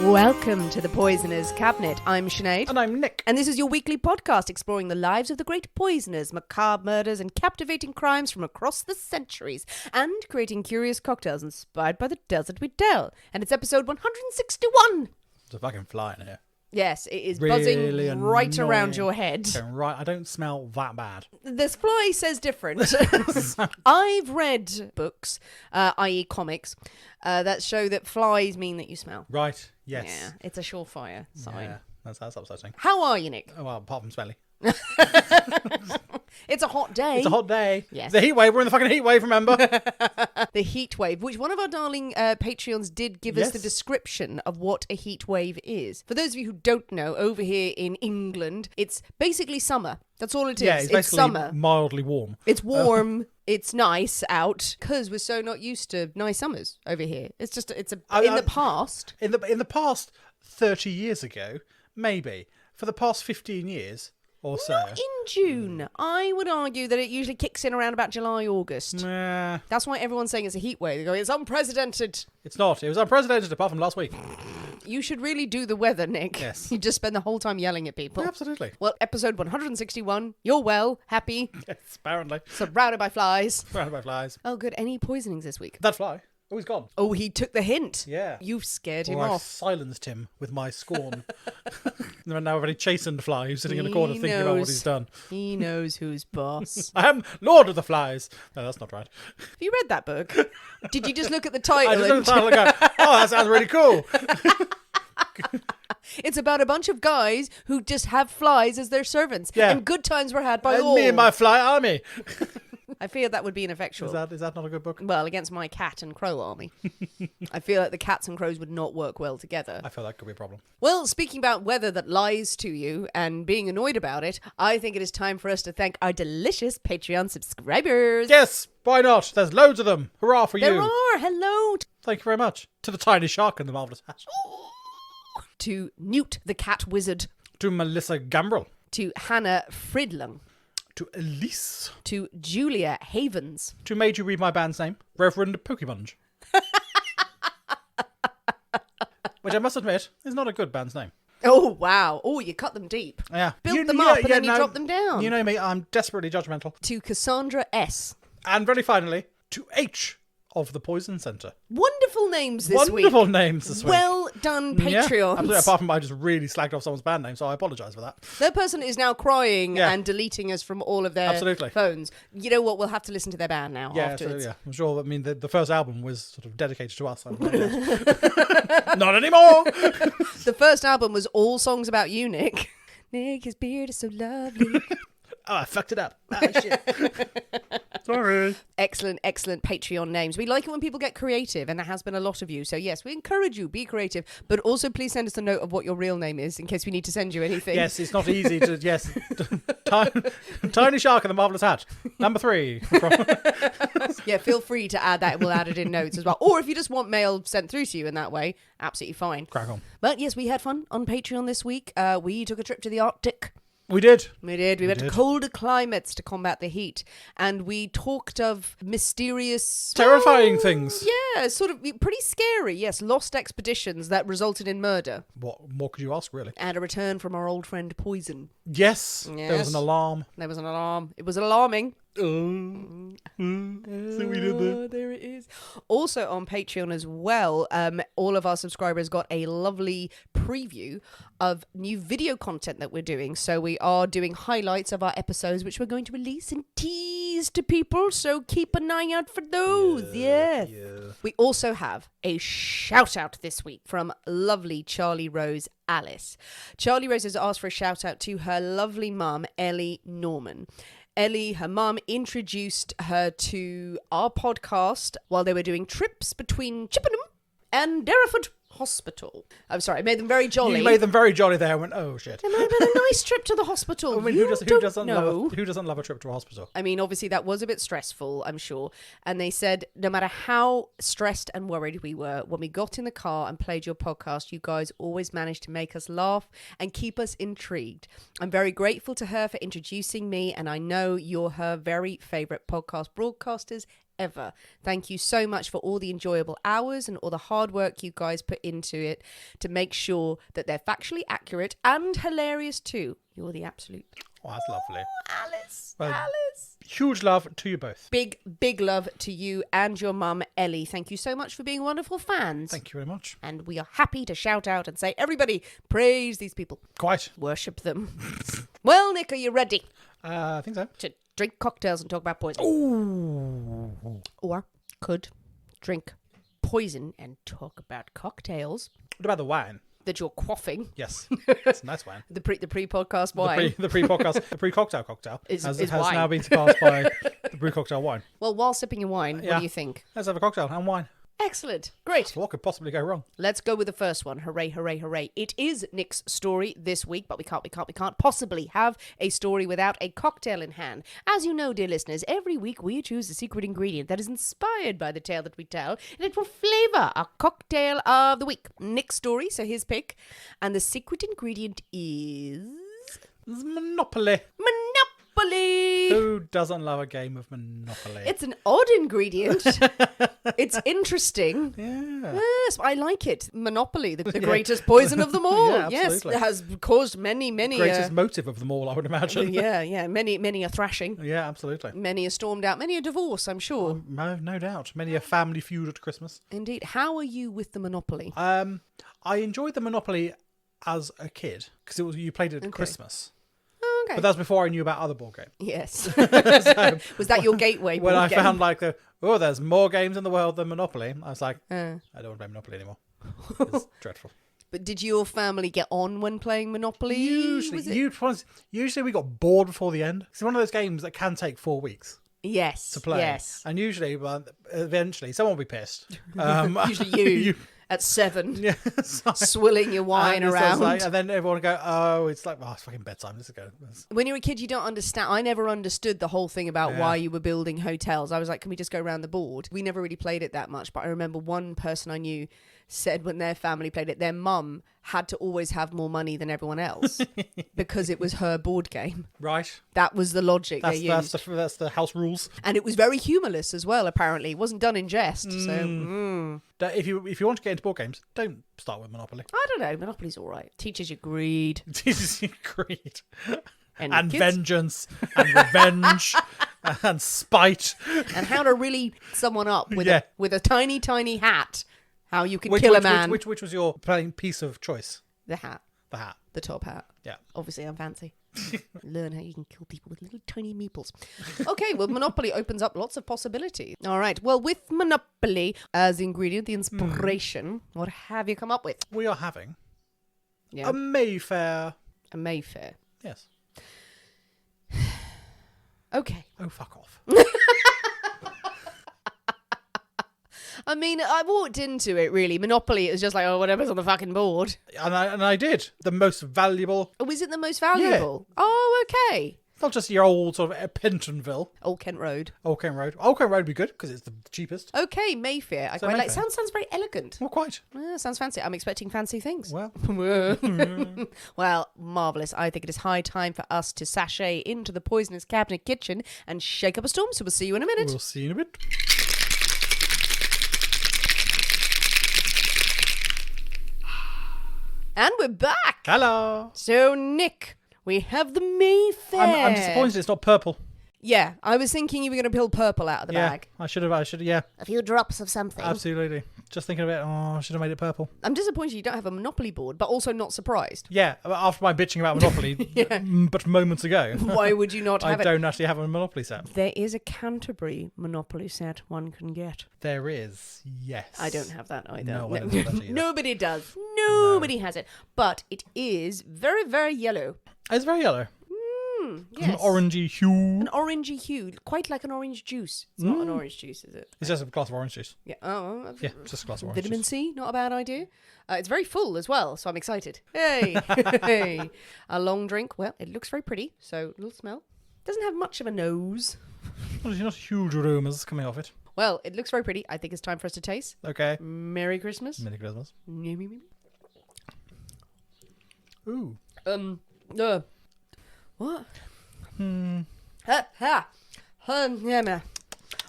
Welcome to the Poisoner's Cabinet. I'm Sinead. And I'm Nick. And this is your weekly podcast exploring the lives of the great poisoners, macabre murders, and captivating crimes from across the centuries, and creating curious cocktails inspired by the tales that we tell. And it's episode 161. There's a fucking fly in here. Yes, it is Really buzzing right annoying. around your head. Right, I don't smell that bad. This fly says different. I've read books, i.e. comics, that show that flies mean that you smell. Right, yes. Yeah, it's a surefire sign. Yeah, that's upsetting. How are you, Nick? Oh, well, apart from smelly. It's a hot day. It's a hot day. Yes. The heat wave. We're in the fucking heat wave, remember? The heat wave, which one of our darling Patreons did give us the Yes. description of what a heat wave is. For those of you who don't know, over here in England, it's basically summer. That's all it is. Yeah, it's basically summer. mildly warm. It's warm. It's nice out because we're so not used to nice summers over here. It's just in the past. In the past 30 years ago, maybe. For the past 15 years or so. Not in June. I would argue that it usually kicks in around about July, August. Nah, That's why everyone's saying it's a heat wave. They go, it's unprecedented. it's not. It was unprecedented apart from last week. You should really do the weather, Nick. Yes. You just spend the whole time yelling at people. Absolutely. Well, episode 161. You're well, happy, Yes, apparently. surrounded by flies. Surrounded by flies. Oh, good. Any poisonings this week? That fly. Oh, he's gone. Oh, he took the hint. Yeah. You've scared him Or I've off. silenced him with my scorn. And now a very chastened fly who's sitting in the corner thinking about what he's done. He knows who's boss. I am Lord of the Flies. No, that's not right. Have you read that book? Did you just look at the title? I just look at the title and go, oh, that sounds really cool. It's about a bunch of guys who just have flies as their servants. Yeah. And good times were had by all. Me and my fly army. I fear that would be ineffectual. Is that not a good book? Well, against my cat and crow army. I feel like the cats and crows would not work well together. I feel that could be a problem. Well, speaking about weather that lies to you and being annoyed about it, I think it is time for us to thank our delicious Patreon subscribers. Yes, why not? There's loads of them. Hurrah for There you. are. Hello Thank you very much. To the tiny shark and the marvellous hat. to Newt the Cat Wizard, To Melissa Gambrel. to Hannah Fridlung, To Elise. to Julia Havens, To Made You Read My Band's Name, Reverend Pokemunge. Which I must admit is not a good band's name. Oh, wow. Oh, you cut them deep. Yeah. Build them up and then you drop them down. You know me, I'm desperately judgmental. To Cassandra S. And very finally, to H of the Poison Centre. Wonderful names this week. Wonderful names this week. Well done, Yeah, Patreons. absolutely. Apart from I just really slagged off someone's band name, so I apologise for that. That person is now crying Yeah. and deleting us from all of their Absolutely. phones. You know what? We'll have to listen to their band now Yeah, afterwards. so, yeah. I'm sure. I mean, the first album was sort of dedicated to us. Not anymore. The first album was all songs about you, Nick. Nick, his beard is so lovely. Oh, I fucked it up. Ah, shit. Sorry. Excellent, excellent Patreon names. We like it when people get creative, and there has been a lot of you. So yes, we encourage you, be creative, but also please send us a note of what your real name is in case we need to send you anything. Yes, it's not easy to. Yes, Tiny Shark and the Marvellous Hat. Number 3. Yeah, feel free to add that. We'll add it in notes as well. Or if you just want mail sent through to you in that way, absolutely fine. Crack on. But yes, we had fun on Patreon this week. We took a trip to the Arctic. We did. We did. We went to colder climates to combat the heat. And we talked of mysterious... Terrifying things. Yeah, sort of pretty scary. Yes, lost expeditions that resulted in murder. What more could you ask, really? And a return from our old friend Poison. Yes. There was Yes. an alarm. There was an alarm. It was alarming. So we did that. There it is. Also on Patreon as well, all of our subscribers got a lovely preview of new video content that we're doing. So we are doing highlights of our episodes, which we're going to release and tease to people. So keep an eye out for those. Yes. Yeah. We also have a shout out this week from lovely Charlie Rose Alice. Charlie Rose has asked for a shout out to her lovely mum, Ellie Norman. Ellie, her mum, introduced her to our podcast while they were doing trips between Chippenham and Derriford Hospital. I'm sorry, I made them very jolly. You made them very jolly there and went, oh shit. It might have been a nice trip to the hospital. I mean, You who don't doesn't know. love a trip to a hospital? I mean, obviously that was a bit stressful, I'm sure. And they said no matter how stressed and worried we were, when we got in the car and played your podcast, you guys always managed to make us laugh and keep us intrigued. I'm very grateful to her for introducing me, and I know you're her very favourite podcast broadcasters ever. Thank you so much for all the enjoyable hours and all the hard work you guys put into it to make sure that they're factually accurate and hilarious too. You're the absolute... Oh, that's lovely. Alice, Well, Alice. Huge love to you both. Big love to you and your mum, Ellie. Thank you so much for being wonderful fans. Thank you very much. And we are happy to shout out and say, everybody, praise these people. Quite. Worship them. Well, Nick, are you ready I think so. to drink cocktails and talk about poison? Ooh. Or could drink poison and talk about cocktails What about the wine? that you're quaffing. Yes. It's a nice wine. The pre-podcast wine. The pre-podcast, the pre-cocktail cocktail Is has wine. now been surpassed by the pre-cocktail wine. Well, while sipping your wine, what Yeah. do you think? Let's have a cocktail and wine. Excellent. Great. So what could possibly go wrong? Let's go with the first one. Hooray, hooray, hooray. It is Nick's story this week, but we can't possibly have a story without a cocktail in hand. As you know, dear listeners, every week we choose a secret ingredient that is inspired by the tale that we tell, and it will flavour our cocktail of the week. Nick's story, so his pick, and the secret ingredient is... It's Monopoly. Monopoly! Who doesn't love a game of Monopoly? It's an odd ingredient. It's interesting. Yeah. Yes, I like it. Monopoly, the greatest poison of them all. Yeah, yes, absolutely. it has caused many. Greatest motive of them all, I would imagine. Yeah, many a thrashing, Yeah, absolutely. many a stormed out, many a divorce, I'm sure. No doubt. Many a family feud at Christmas. Indeed. How are you with the Monopoly? I enjoyed the Monopoly as a kid because you played it at Christmas. Oh, okay. But that was before I knew about other board games. Yes. Was that your gateway When board I game? found there's more games in the world than Monopoly, I was like, I don't want to play Monopoly anymore. It's dreadful. But did your family get on when playing Monopoly? Usually we got bored before the end. It's one of those games that can take 4 weeks Yes. to play. Yes. And usually, eventually, someone will be pissed. Usually you. At 7, Yeah, swilling your wine around. and then everyone will go, oh, it's fucking bedtime. Let's go. When you're a kid, you don't understand. I never understood the whole thing about why you were building hotels. I was like, can we just go around the board? We never really played it that much. But I remember one person I knew said when their family played it, their mum had to always have more money than everyone else because it was her board game. Right. That was the logic they used. That's the house rules. And it was very humorless as well, apparently. It wasn't done in jest. So, If you want to get into board games, don't start with Monopoly. I don't know. Monopoly's all right. Teaches you greed. Teaches you greed. And kids- vengeance. And revenge. And spite. and how to really someone up with a tiny, tiny hat. How you can kill a man. Which was your playing piece of choice? The hat. The hat. The top hat. Yeah. Obviously, I'm fancy. Learn how you can kill people with little tiny meeples. Okay, well, Monopoly opens up lots of possibilities. All right, well, with Monopoly as the ingredient, the inspiration, what have you come up with? We are having Yeah, a Mayfair. a Mayfair. Yes. Okay. Oh, fuck off. I mean, I walked into it, really. Monopoly, it was just like, oh, whatever's on the fucking board. And I did. The most valuable. Oh, is it the most valuable? Oh, okay. Not just your old sort of Pentonville. Old Kent Road. Old Kent Road. Old Kent Road would be good because it's the cheapest. Okay, Mayfair. I quite like. Sounds very elegant. Well, quite. Sounds fancy. I'm expecting fancy things. Well. Well, marvellous. I think it is high time for us to sashay into the poisonous cabinet kitchen and shake up a storm. So we'll see you in a minute. We'll see you in a bit. And we're back. Hello. So, Nick, we have the Mayfair. I'm disappointed it's not purple. Yeah, I was thinking you were going to pull purple out of the bag. I should have, yeah. A few drops of something. Absolutely. Just thinking of it, I should have made it purple. I'm disappointed you don't have a Monopoly board, but also not surprised. Yeah, after my bitching about Monopoly, but moments ago. Why would you not have I it? don't actually have a Monopoly set. There is a Canterbury Monopoly set one can get. There is, yes. I don't have that either. No one has that either. Nobody does. Nobody has it. But it is very, very yellow. It's very yellow. Yes. An orangey hue. An orangey hue, quite like an orange juice. It's not an orange juice, is it? It's just a glass of orange juice. Yeah. Oh, Yeah, just a glass of orange vitamin juice. C, not a bad idea. It's very full as well, so I'm excited. Hey, hey. A long drink. Well, it looks very pretty, so a little smell. Doesn't have much of a nose. Well, there's not huge aromas coming off it. Well, it looks very pretty. I think it's time for us to taste. Okay. Merry Christmas. Merry Christmas. Ooh. What? Hmm. Ha ha. Yeah.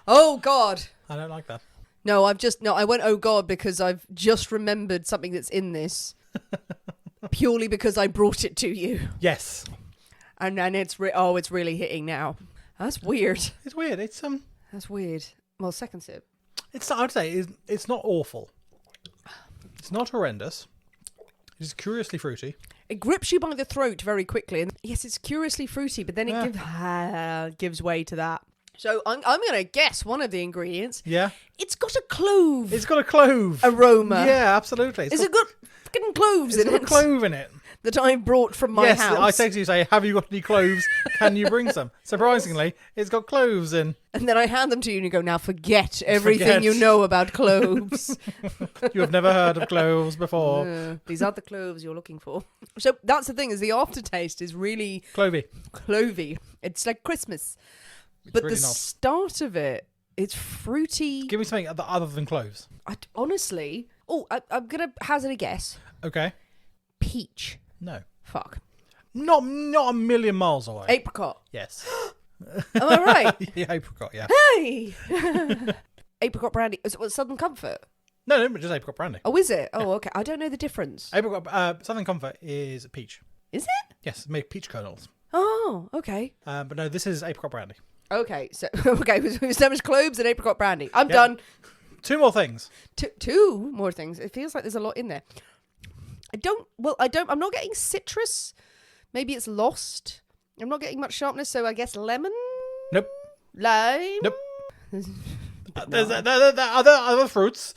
Oh, God. I don't like that. No, I went, oh, God, because I've just remembered something that's in this. Purely because I brought it to you. Yes. And it's really hitting now. That's weird. It's weird. That's weird. Well, second sip. I'd say it's not awful. It's not horrendous. It's curiously fruity. It grips you by the throat very quickly. And yes, it's curiously fruity, but then it gives way to that. So I'm going to guess one of the ingredients. Yeah. It's got a clove. It's got a clove. Aroma. Yeah, absolutely. It's got fucking cloves in it. It's got a clove in it. That I brought from my house. Yes, I text you say, have you got any cloves? Can you bring some? Surprisingly, it's got cloves in. And then I hand them to you and you go, now forget everything you know about cloves. You have never heard of cloves before. These are the cloves you're looking for. So that's the thing, is the aftertaste is really... Clovey. It's like Christmas. But really the start of it, it's fruity. Give me something other than cloves. Honestly... Oh, I'm going to hazard a guess. Okay. Peach. No. Fuck. Not a million miles away. Apricot. Yes. Am I right? Yeah, apricot, yeah. Hey! Apricot brandy. Is it Southern Comfort? No, just apricot brandy. Oh, is it? Oh, okay. I don't know the difference. Apricot, Southern Comfort is peach. Is it? Yes, make peach kernels. Oh, okay. But no, this is apricot brandy. Okay, so we've established cloves and apricot brandy. I'm done. 2 more things. Two more things. It feels like there's a lot in there. I'm not getting citrus. Maybe it's lost. I'm not getting much sharpness, so I guess lemon? Nope. Lime? Nope. There's other fruits.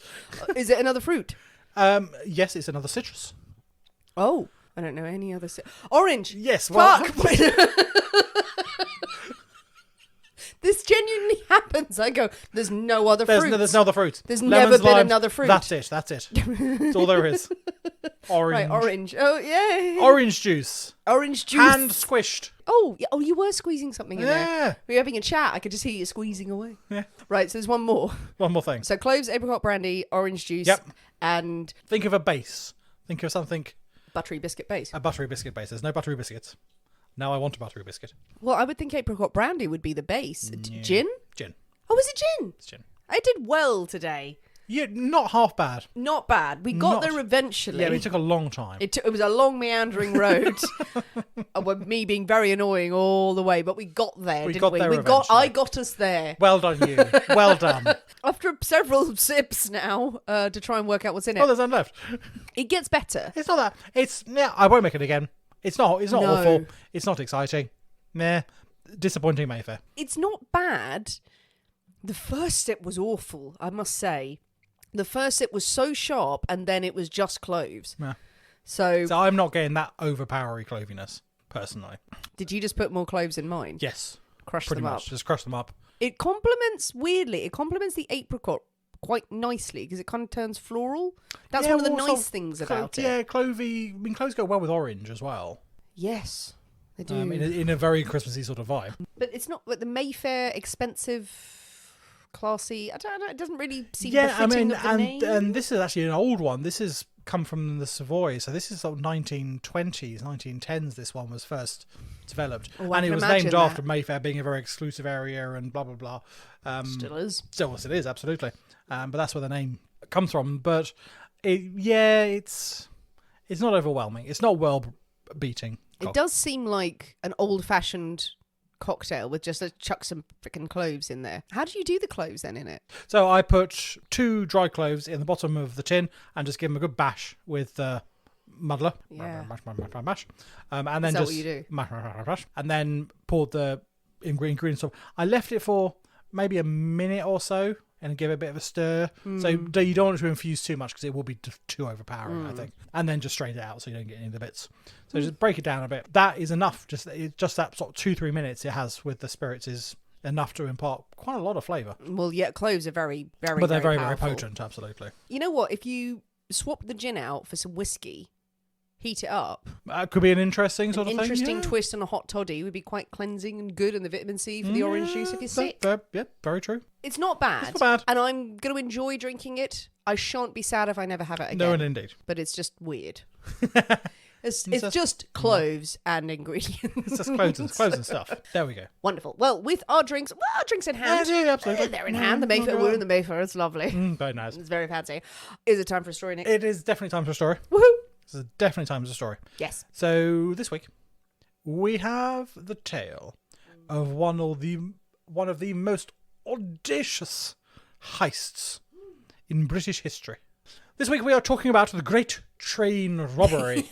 Is it another fruit? Yes, it's another citrus. Oh, I don't know any other orange. Yes. Well, fuck. This genuinely happens. I go, there's no other fruit. There's no other fruit. There's never been another fruit. That's it. That's all there is. Orange. Right, orange. Oh, yay. Orange juice. Orange juice. Hand squished. Oh, you were squeezing something in there. Yeah. We were having a chat. I could just hear you squeezing away. Yeah. Right, so there's one more. One more thing. So cloves, apricot brandy, orange juice. Yep. And... Think of a base. Think of something... Buttery biscuit base. A buttery biscuit base. There's no buttery biscuits. Now I want a buttery biscuit. Well, I would think apricot brandy would be the base. Yeah. Gin? Gin. Oh, is it gin? It's gin. I did well today. Yeah, not half bad. Not bad. We got there eventually. Yeah, it took a long time. It was a long meandering road. With me being very annoying all the way, but we got there, didn't we? I got us there. Well done, you. Well done. After several sips now, to try and work out what's in it. Oh, there's none left. It gets better. It's not that. I won't make it again. It's not awful. It's not exciting. Nah. Disappointing Mayfair. It's not bad. The first sip was awful, I must say. The first sip was so sharp, and then it was just cloves. Yeah. So I'm not getting that overpowering cloviness, personally. Did you just put more cloves in mine? Yes. Crush pretty them much. up. Just crush them up. It complements the apricot quite nicely, because it kind of turns floral. That's one of the nice things about it. Yeah, clovey. I mean, cloves go well with orange as well. Yes, they do. In a very Christmassy sort of vibe. But it's not like the Mayfair expensive, classy. I don't know. It doesn't really seem befitting of the name. And this is actually an old one. This has come from the Savoy, so this is sort of 1920s, 1910s. This one was first developed, and it was named after Mayfair being a very exclusive area and blah blah blah. Still is. Still is, absolutely. But that's where the name comes from. But it's not overwhelming. It's not world beating. It does seem like an old-fashioned cocktail with just chuck some freaking cloves in there. How do you do the cloves then in it? So I put 2 dry cloves in the bottom of the tin and just give them a good bash with the muddler. Yeah. Mash. And then just what you do? Mash. And then poured the ingredients on. I left it for maybe a minute or so and give it a bit of a stir. So you don't want it to infuse too much because it will be too overpowering, I think. And then just strain it out so you don't get any of the bits. So just break it down a bit. That is enough. Just that sort of 2-3 minutes it has with the spirits is enough to impart quite a lot of flavour. Well, yeah, cloves are very, very, but they're very, very potent, absolutely. You know what? If you swap the gin out for some whiskey, heat it up. Could be an interesting sort of thing. Interesting twist on a hot toddy would be quite cleansing and good, and the vitamin C for the orange juice if you're sick. Yeah, very true. It's not bad. It's not bad. And I'm going to enjoy drinking it. I shan't be sad if I never have it again. No, indeed. But it's just weird. It's just cloves and ingredients. It's just clothes and stuff. There we go. Wonderful. Well, with our drinks in hand. Yeah, absolutely. They're in hand. The Mayfair, we're in the Mayfair. It's lovely. Very nice. It's very fancy. Is it time for a story, Nick? It is definitely time for a story. Woohoo! This is definitely time for a story. Yes. So this week, we have the tale of one of the most audacious heists in British history. This week we are talking about the Great Train Robbery.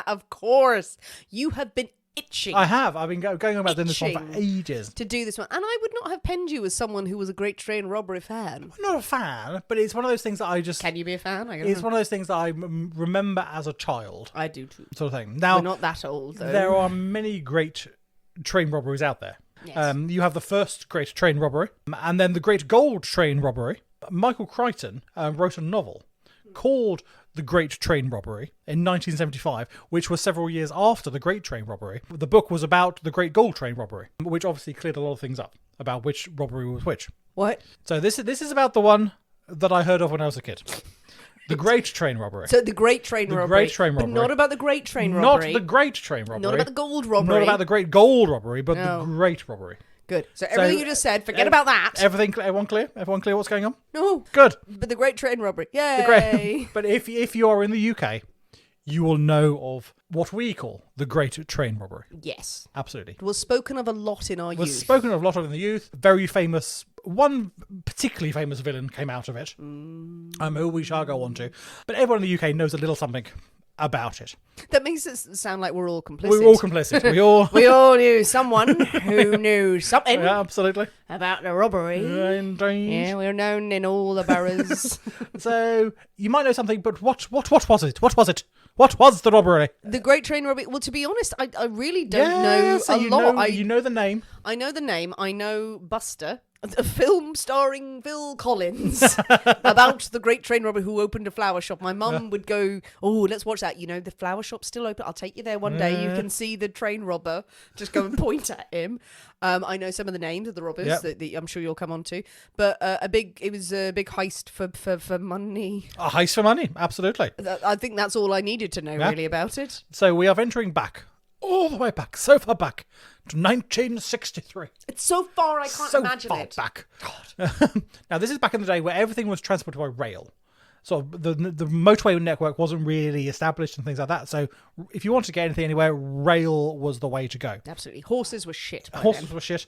Of course. You have been itching. I have. I've been going about doing this one for ages. To do this one. And I would not have penned you as someone who was a Great Train Robbery fan. I'm not a fan, but it's one of those things that I just... Can you be a fan? It's one of those things that I remember as a child. I do too. Sort of thing. Now, we're not that old, though. There are many great train robberies out there. Yes. You have the first Great Train Robbery, and then the Great Gold Train Robbery. Michael Crichton wrote a novel called The Great Train Robbery in 1975, which was several years after the Great Train Robbery. The book was about the Great Gold Train Robbery, which obviously cleared a lot of things up about which robbery was which. What? So this is about the one that I heard of when I was a kid. The Great Train Robbery. So the Great Train Robbery. Great Train Robbery. But not about the Great Train Robbery. Not the Great Train Robbery. Not about the Gold Robbery. Not about the Great Gold Robbery, but the Great Robbery. Good. So everything you just said, forget about that. Everyone clear? Everyone clear what's going on? No. Good. But the Great Train Robbery. Yay. But if you are in the UK, you will know of what we call the Great Train Robbery. Yes. Absolutely. It was spoken of a lot in our youth. Was spoken of a lot of in the youth. Very famous. One particularly famous villain came out of it, who we shall go on to. But everyone in the UK knows a little something about it. That makes it sound like we're all complicit. We're all complicit. We all knew someone who knew something absolutely about the robbery. Indeed. Yeah, we're known in all the boroughs. So you might know something, but what was it? What was it? What was the robbery? The Great Train Robbery. Well, to be honest, I really don't know a lot. You know the name. I know the name. I know Buster, a film starring Phil Collins about the Great Train Robber who opened a flower shop. My mum would go, "Oh, let's watch that. You know, the flower shop's still open. I'll take you there one day. You can see the train robber. Just go and point at him." I know some of the names of the robbers that I'm sure you'll come on to. But it was a big heist for money. A heist for money, absolutely. I think that's all I needed to know really about it. So we are venturing back, all the way back, so far back to 1963. It's so far I can't imagine it. So far back. God. Now this is back in the day where everything was transported by rail. So the motorway network wasn't really established and things like that. So if you wanted to get anything anywhere, rail was the way to go. Absolutely. Horses were shit. Were shit.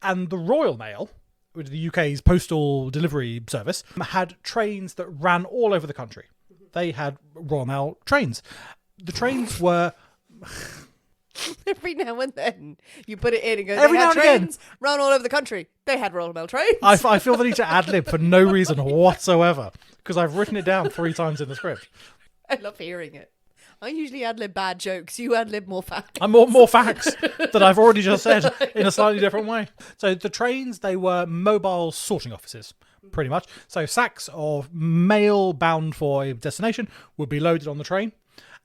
And the Royal Mail, which is the UK's postal delivery service, had trains that ran all over the country. They had Royal Mail trains. The trains were... Every now and then you put it in and go, every now and trains run all over the country. They had Royal Mail trains. I feel the need to ad-lib for no reason whatsoever because I've written it down 3 times in the script. I love hearing it. I usually ad-lib bad jokes. You ad-lib more facts. I'm more facts that I've already just said in a slightly different way. So the trains, they were mobile sorting offices, pretty much. So sacks of mail bound for a destination would be loaded on the train.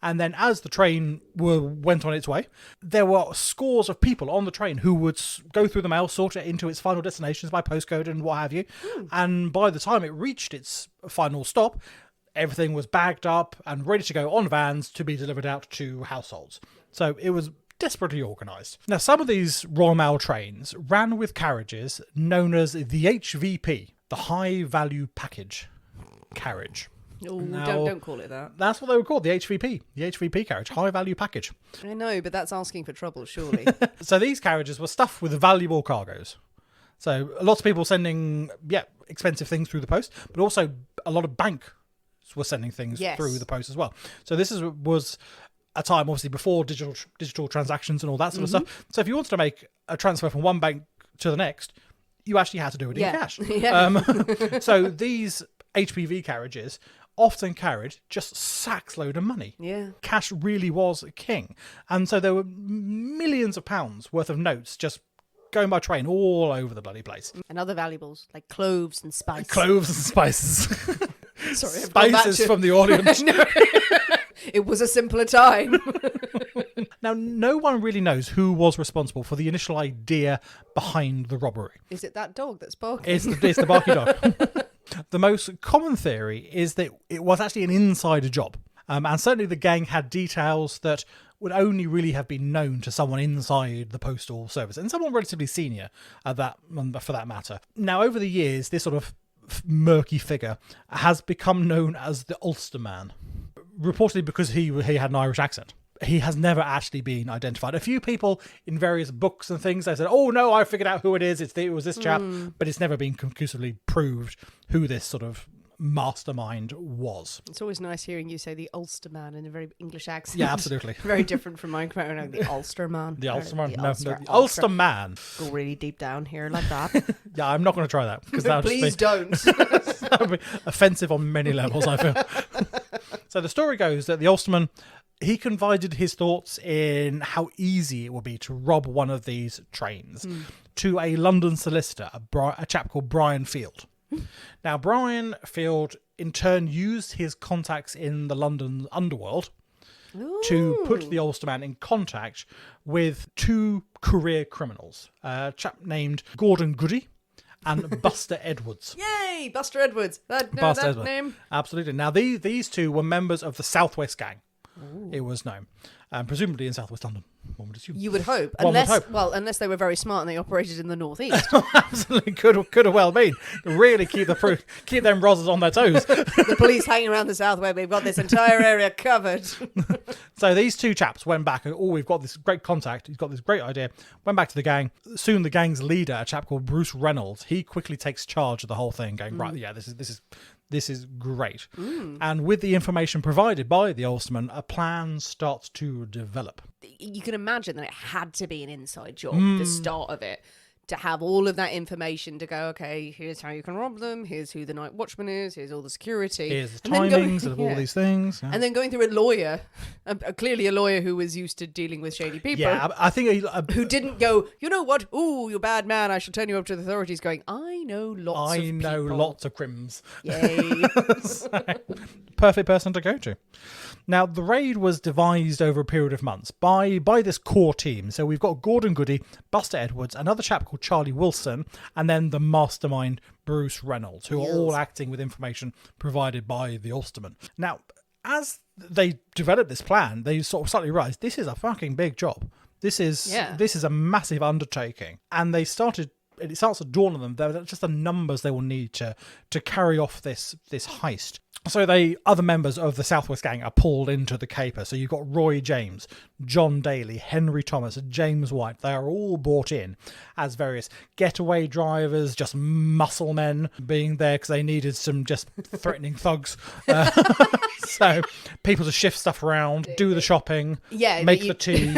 And then as the train went on its way, there were scores of people on the train who would go through the mail, sort it into its final destinations by postcode and what have you. And by the time it reached its final stop, everything was bagged up and ready to go on vans to be delivered out to households. So it was desperately organised. Now, some of these Royal Mail trains ran with carriages known as the HVP, the High Value Package carriage. Oh, don't call it that. That's what they were called, the HVP carriage, High Value Package. I know, but that's asking for trouble, surely. So these carriages were stuffed with valuable cargoes. So lots of people sending, expensive things through the post, but also a lot of banks were sending things through the post as well. So this was a time, obviously, before digital transactions and all that sort of stuff. So if you wanted to make a transfer from one bank to the next, you actually had to do it in cash. So these HPV carriages often carried just sacks load of money. Yeah. Cash really was king. And so there were millions of pounds worth of notes just going by train all over the bloody place. And other valuables like cloves and spices. Cloves and spices. Sorry, spices from the audience. It was a simpler time. Now, no one really knows who was responsible for the initial idea behind the robbery. Is it that dog that's barking? It's the barky dog. The most common theory is that it was actually an insider job. And certainly the gang had details that would only really have been known to someone inside the postal service, and someone relatively senior for that matter. Now, over the years, this sort of murky figure has become known as the Ulster Man, reportedly because he had an Irish accent. He has never actually been identified. A few people in various books and things, they said, "Oh no, I figured out who it is. It was this chap," but it's never been conclusively proved who this sort of mastermind was. It's always nice hearing you say the Ulster Man in a very English accent. Yeah, absolutely. Very different from mine. The Ulster Man. The Ulster Man? The the Ulster Man. Go really deep down here like that. Yeah, I'm not going to try that. Please don't. That would be offensive on many levels, I feel. So the story goes that the Ulsterman, he confided his thoughts in how easy it would be to rob one of these trains to a London solicitor, a chap called Brian Field. Now, Brian Field, in turn, used his contacts in the London underworld to put the Ulsterman in contact with two career criminals, a chap named Gordon Goody and Buster Edwards. Yay, Buster Edwards. That name. Absolutely. Now, these two were members of the Southwest Gang. Ooh. It was known, presumably in Southwest London. One would assume. You would hope, unless they were very smart and they operated in the northeast. Absolutely, could have well been. Really keep them rozzers on their toes. The police hanging around the south where we've got this entire area covered. So these two chaps went back and we've got this great contact. He's got this great idea. Went back to the gang. Soon the gang's leader, a chap called Bruce Reynolds, he quickly takes charge of the whole thing, going right. Yeah, this is great. And with the information provided by the Ulsterman, a plan starts to develop. You can imagine that it had to be an inside job, the start of it, to have all of that information to go, okay, here's how you can rob them, here's who the night watchman is, here's all the security. Here's the timings of all these things. Yeah. And then going through a lawyer, clearly a lawyer who was used to dealing with shady people. Yeah, I think... who didn't go, you know what, ooh, you're bad man, I shall turn you up to the authorities, going, I know lots of people. I know lots of crims. Yay. Perfect person to go to. Now, the raid was devised over a period of months by this core team. So we've got Gordon Goody, Buster Edwards, another chap called Charlie Wilson, and then the mastermind Bruce Reynolds, who are all acting with information provided by the Ulsterman. Now, as they developed this plan, they sort of suddenly realised this is a fucking big job. This is a massive undertaking. And it starts to dawn on them that just the numbers they will need to carry off this heist. So other members of the Southwest Gang are pulled into the caper. So you've got Roy James, John Daly, Henry Thomas, and James White. They are all brought in as various getaway drivers, just muscle men being there because they needed some just threatening thugs. So people to shift stuff around, do the shopping, make the tea.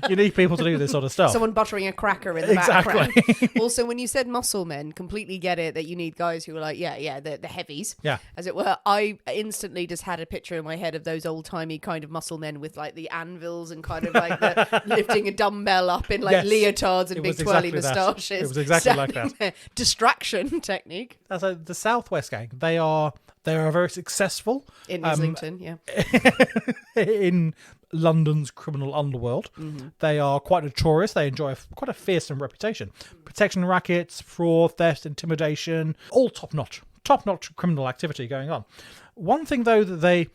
You need people to do this sort of stuff. Someone buttering a cracker in the background. Also, when you said muscle men, completely get it that you need guys who are like, the heavies, as it were. I instantly just had a picture in my head of those old-timey kind of muscle men with like the anvils and kind of like the lifting a dumbbell up in like leotards and big twirly moustaches. It was exactly like that. Distraction technique. So the Southwest Gang, they are very successful in Islington, in London's criminal underworld. They are quite notorious. They enjoy quite a fearsome reputation. Protection rackets, fraud, theft, intimidation, all top-notch criminal activity going on. One thing, though, that they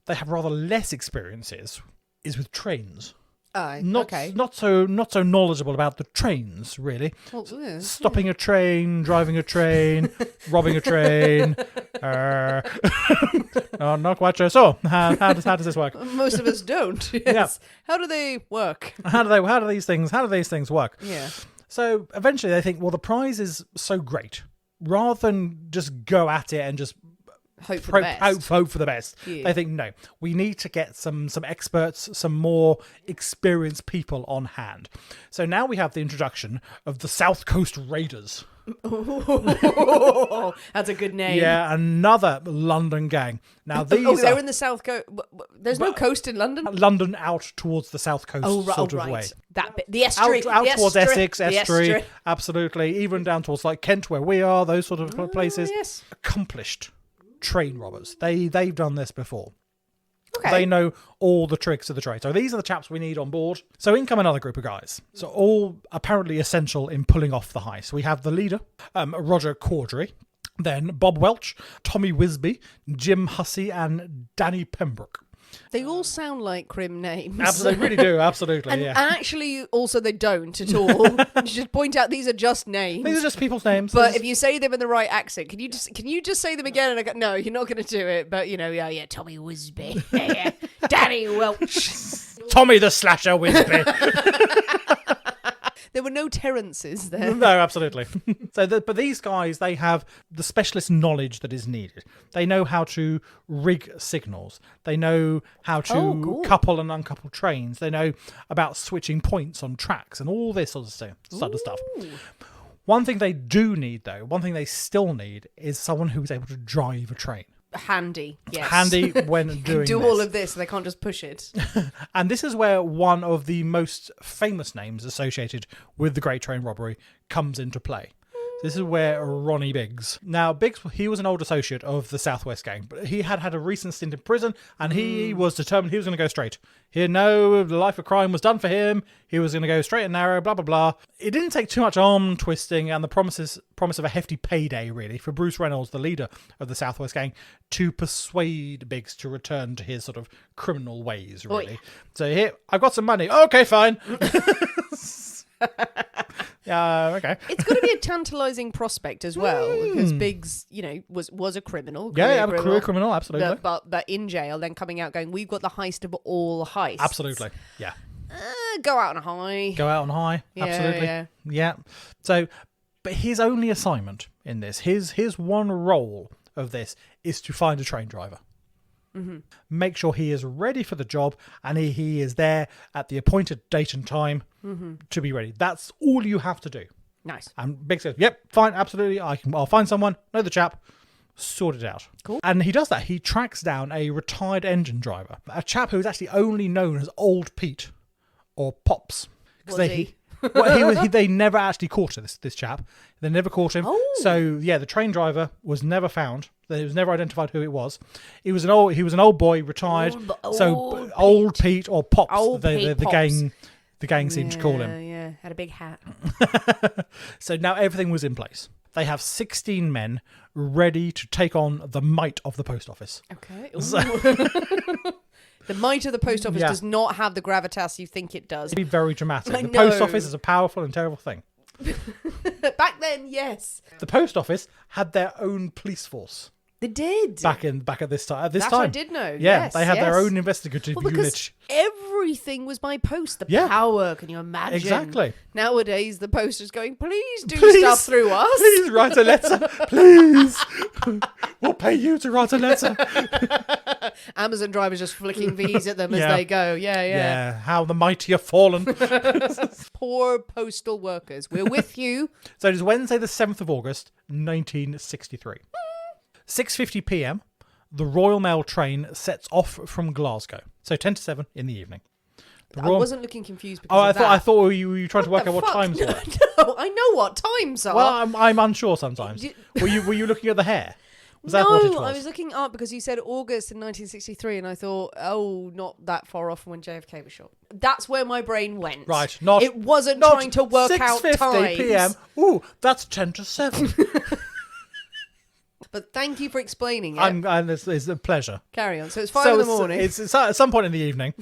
have rather less experiences is with trains. Not so knowledgeable about the trains, really. Well, stopping a train, driving a train, robbing a train. Not quite sure. So, how does this work? Most of us don't. Yes. Yeah. How do they work? How do these things work? Yeah. So eventually they think, well, the prize is so great. Rather than just go at it and just hope for the best. Yeah. They think, no, we need to get some experts, some more experienced people on hand. So now we have the introduction of the South Coast Raiders. Oh, that's a good name. Yeah, another London gang. Now these they're in the South Coast. There's no coast in London. London out towards the South Coast of way. That bit, the estuary, out towards Essex, estuary, absolutely. Even down towards like Kent, where we are, those sort of places. Yes. Accomplished train robbers. They've done this before. Okay. They know all the tricks of the trade. So these are the chaps we need on board. So in come another group of guys. So all apparently essential in pulling off the heist. We have the leader, Roger Caudry. Then Bob Welch, Tommy Wisby, Jim Hussey, and Danny Pembroke. They all sound like crim names. Absolutely, really do. Absolutely, and yeah. actually, also they don't at all. You just point out these are just names. These are just people's names. But if you say them in the right accent, can you just say them again? And I go, no, you're not going to do it. But yeah, Tommy Wisby, yeah, Danny Welch, Tommy the Slasher Wisby. There were no Terrences there. No, absolutely. But these guys, they have the specialist knowledge that is needed. They know how to rig signals. They know how to couple and uncouple trains. They know about switching points on tracks and all this sort of stuff. One thing they do need, though, one thing they still need, is someone who's able to drive a train. Handy, yes. Handy when doing do this. all of this, they can't just push it. And this is where one of the most famous names associated with the Great Train Robbery comes into play. This is where Ronnie Biggs. Now, Biggs, he was an old associate of the Southwest Gang, but he had a recent stint in prison, and he was determined he was going to go straight. The life of crime was done for him. He was going to go straight and narrow, blah, blah, blah. It didn't take too much arm twisting and the promise of a hefty payday, really, for Bruce Reynolds, the leader of the Southwest Gang, to persuade Biggs to return to his sort of criminal ways, really. Oi. So here, I've got some money. Okay, fine. Okay. It's got to be a tantalising prospect as well, because Biggs, was a criminal. A career criminal, absolutely. But in jail, then coming out going, we've got the heist of all heists. Absolutely, yeah. Go out on high. Go out on high, absolutely. Yeah. So, but his only assignment in this, his one role of this, is to find a train driver. Mm-hmm. Make sure he is ready for the job and he is there at the appointed date and time to be ready. That's all you have to do. Nice. And Biggs goes, yep, fine, absolutely. I'll find someone, know the chap, sort it out. Cool. And he does that. He tracks down a retired engine driver, a chap who's actually only known as Old Pete or Pops. They never actually caught this chap. They never caught him. Oh. So the train driver was never found. It was never identified who it was. He was an old boy, retired. Old Pete or Pops. The gang seemed to call him. Yeah, had a big hat. So now everything was in place. They have 16 men ready to take on the might of the post office. Okay. The might of the post office does not have the gravitas you think it does. It'd be very dramatic. The post office is a powerful and terrible thing. Back then, yes. The post office had their own police force. They did. Back at this time. That I did know. Yeah, yes, they had their own investigative because unit. Everything was by post. The power, can you imagine? Exactly. Nowadays, the post is going, please do stuff through us. Please write a letter. Please. We'll pay you to write a letter. Amazon drivers just flicking V's at them as they go. Yeah. How the mighty have fallen. Poor postal workers. We're with you. So it is Wednesday the 7th of August, 1963. 6:50 p.m, the Royal Mail train sets off from Glasgow. So 10 to 7 in the evening. I wasn't looking confused because I thought you were trying to work out what times were. No, I know what times are. Well, I'm unsure sometimes. Were you looking at the hair? Was that what it was? I was looking up because you said August in 1963, and I thought, not that far off from when JFK was shot. That's where my brain went. Right, it wasn't trying to work out times. 6:50 p.m. Ooh, that's 10 to 7. But thank you for explaining it. It's a pleasure. Carry on. So it's 5 in the morning. It's at some point in the evening.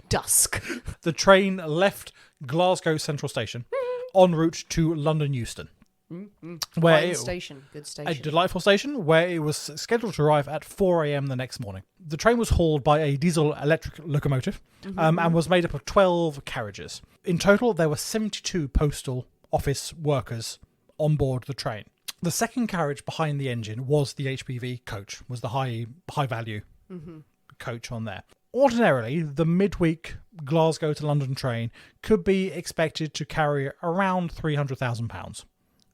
Dusk. The train left Glasgow Central Station en route to London Euston. Good station. A delightful station where it was scheduled to arrive at 4 a.m. the next morning. The train was hauled by a diesel-electric locomotive and was made up of 12 carriages. In total, there were 72 postal office workers on board the train. The second carriage behind the engine was the HPV coach, was the high value coach on there. Ordinarily, the midweek Glasgow to London train could be expected to carry around £300,000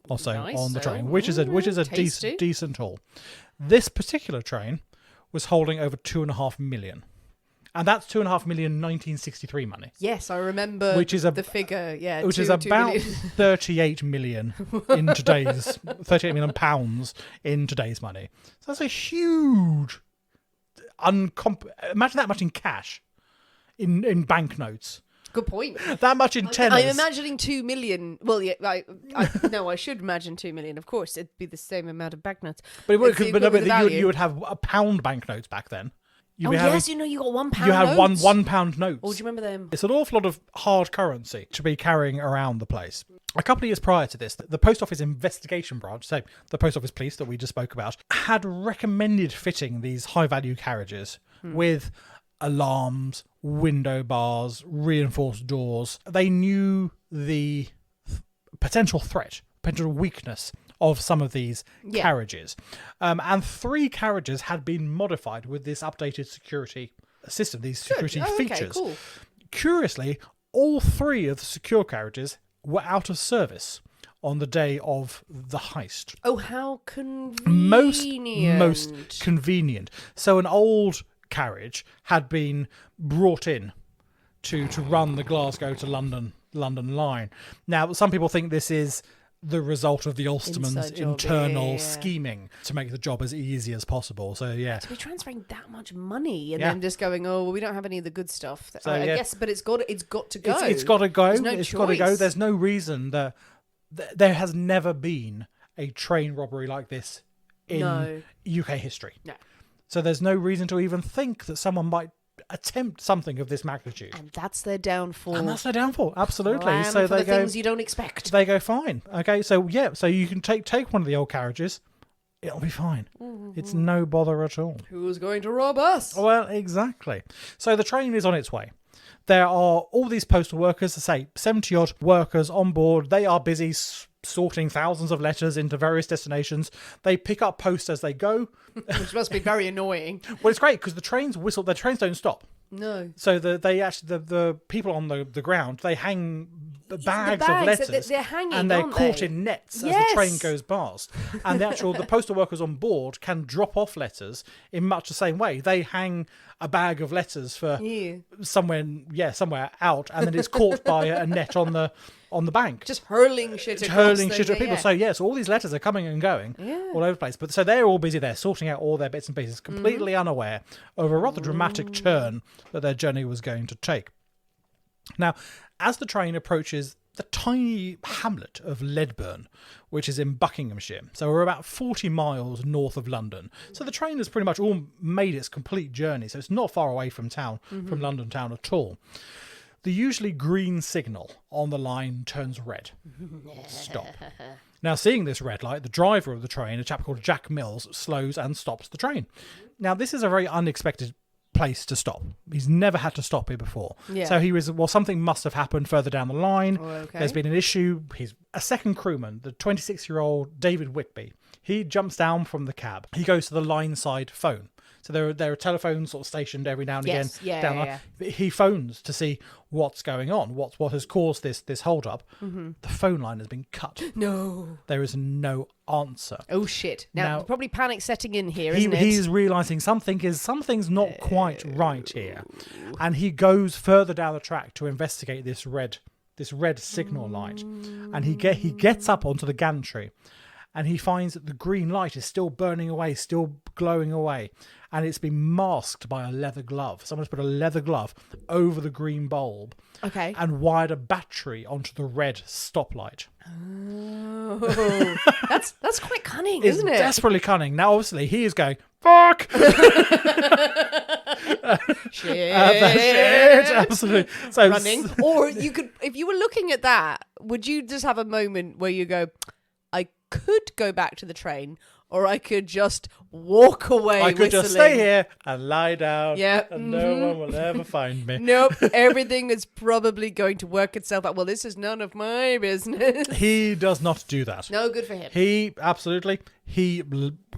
or so on the train, which is a decent haul. This particular train was holding over 2.5 million. And that's 2.5 million 1963 money. Yes, I remember the figure. Yeah, which is about 38 million in today's 38 million pounds in today's money. So that's a huge imagine that much in cash, in banknotes. Good point. That much in tenors. I'm imagining 2 million. Well, yeah, no, I should imagine 2 million. Of course, it'd be the same amount of banknotes. But it would, It's the but equivalent of you value. would have a pound banknotes back then. You'd be Yes, you got £1 You had notes. £1 notes. Oh, do you remember them? It's an awful lot of hard currency to be carrying around the place. A couple of years prior to this, the Post Office Investigation Branch, so the Post Office Police that we just spoke about, had recommended fitting these high-value carriages with alarms, window bars, reinforced doors. They knew the potential threat, potential weakness of some of these carriages. And 3 carriages had been modified with this updated security system, these security features. Okay, cool. Curiously, all 3 of the secure carriages were out of service on the day of the heist. Oh, how convenient. Most convenient. So an old carriage had been brought in to run the Glasgow to London line. Now, some people think this is the result of the Ulsterman's internal scheming to make the job as easy as possible. So, yeah. To be transferring that much money and then just going, oh, well, we don't have any of the good stuff. So, I guess, but it's got to go. It's got to go. There's no choice. There's no reason that there has never been a train robbery like this in UK history. No. So there's no reason to even think that someone might attempt something of this magnitude. And that's their downfall. Absolutely. Plan so for they the things you don't expect. They go fine. Okay, so you can take one of the old carriages. It'll be fine. Mm-hmm. It's no bother at all. Who's going to rob us? Well, exactly. So the train is on its way. There are all these postal workers, say 70-odd workers on board. They are busy sorting thousands of letters into various destinations. They pick up post as they go. Which must be very annoying. Well, it's great because the trains whistle. The trains don't stop. No. So the people on the ground, they hang bags of letters. They're hanging, and they're caught in nets as the train goes past. And the postal workers on board can drop off letters in much the same way. They hang a bag of letters for somewhere out, and then it's caught by a net on the bank. Just hurling shit at people. So all these letters are coming and going all over the place. But so they're all busy there sorting out all their bits and pieces, completely unaware of a rather dramatic turn that their journey was going to take. Now, as the train approaches the tiny hamlet of Ledburn, which is in Buckinghamshire, so we're about 40 miles north of London. So the train has pretty much all made its complete journey, so it's not far away from town, from London town at all. The usually green signal on the line turns red. Stop. Now, seeing this red light, the driver of the train, a chap called Jack Mills, slows and stops the train. Now, this is a very unexpected place to stop. He's never had to stop here before. So something must have happened further down the line. There's been an issue. He's a second crewman, the 26-year-old David Whitby. He jumps down from the cab. He goes to the line side phone. So there are telephones sort of stationed every now and again. He phones to see what's going on, what has caused this hold up. The phone line has been cut. No. There is no answer. Oh shit. Now probably panic setting in here, isn't it? He's realising something's not quite right here. And he goes further down the track to investigate this red signal light. And he gets up onto the gantry. And he finds that the green light is still burning away, still glowing away. And it's been masked by a leather glove. Someone's put a leather glove over the green bulb. Okay. And wired a battery onto the red stoplight. Oh. That's quite cunning, isn't it? It's desperately cunning. Now, obviously, he is going, fuck! Shit. Absolutely. So, running. Or you could, if you were looking at that, would you just have a moment where you go, I could go back to the train, or I could just walk away. I could just stay here and lie down. And no one will ever find me. Nope. Everything is probably going to work itself out. Well, this is none of my business. He does not do that. No, good for him. He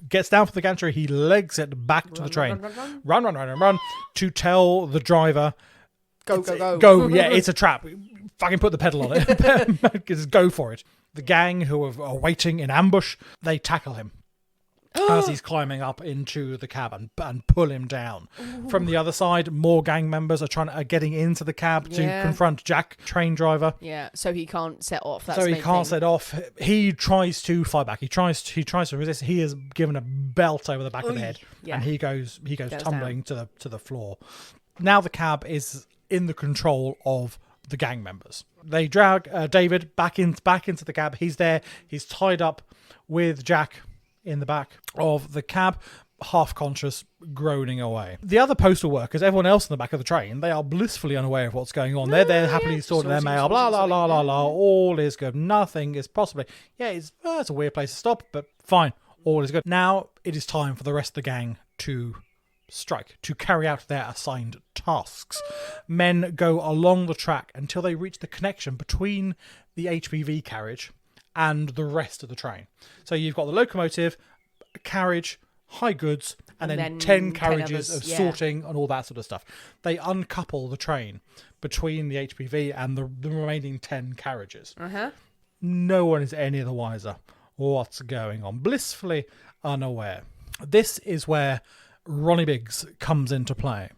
gets down from the gantry. He legs it back to the train. Run to tell the driver. Go. Yeah, it's a trap. Fucking put the pedal on it. Just go for it. The gang who are waiting in ambush, they tackle him as he's climbing up into the cab and pull him down. Ooh. From the other side, more gang members are getting into the cab to confront Jack, train driver. Yeah, so he can't set off. Set off. He tries to fight back. He tries to resist. He is given a belt over the back of the head, and he goes tumbling to the floor. Now the cab is in the control of the gang members. They drag David back into the cab. He's there. He's tied up with Jack in the back of the cab, half conscious, groaning away. The other postal workers, everyone else in the back of the train, they are blissfully unaware of what's going on. They're there happily sorting their mail, blah, blah, blah, blah, blah. All is good. Nothing is possibly... Yeah, it's a weird place to stop, but fine. All is good. Now it is time for the rest of the gang to strike, to carry out their assigned tasks. Men go along the track until they reach the connection between the HPV carriage and the rest of the train. So you've got the locomotive, carriage, high goods, and then 10 carriages of sorting and all that sort of stuff. They uncouple the train between the HPV and the remaining 10 carriages. No one is any the wiser what's going on. Blissfully unaware. This is where Ronnie Biggs comes into play.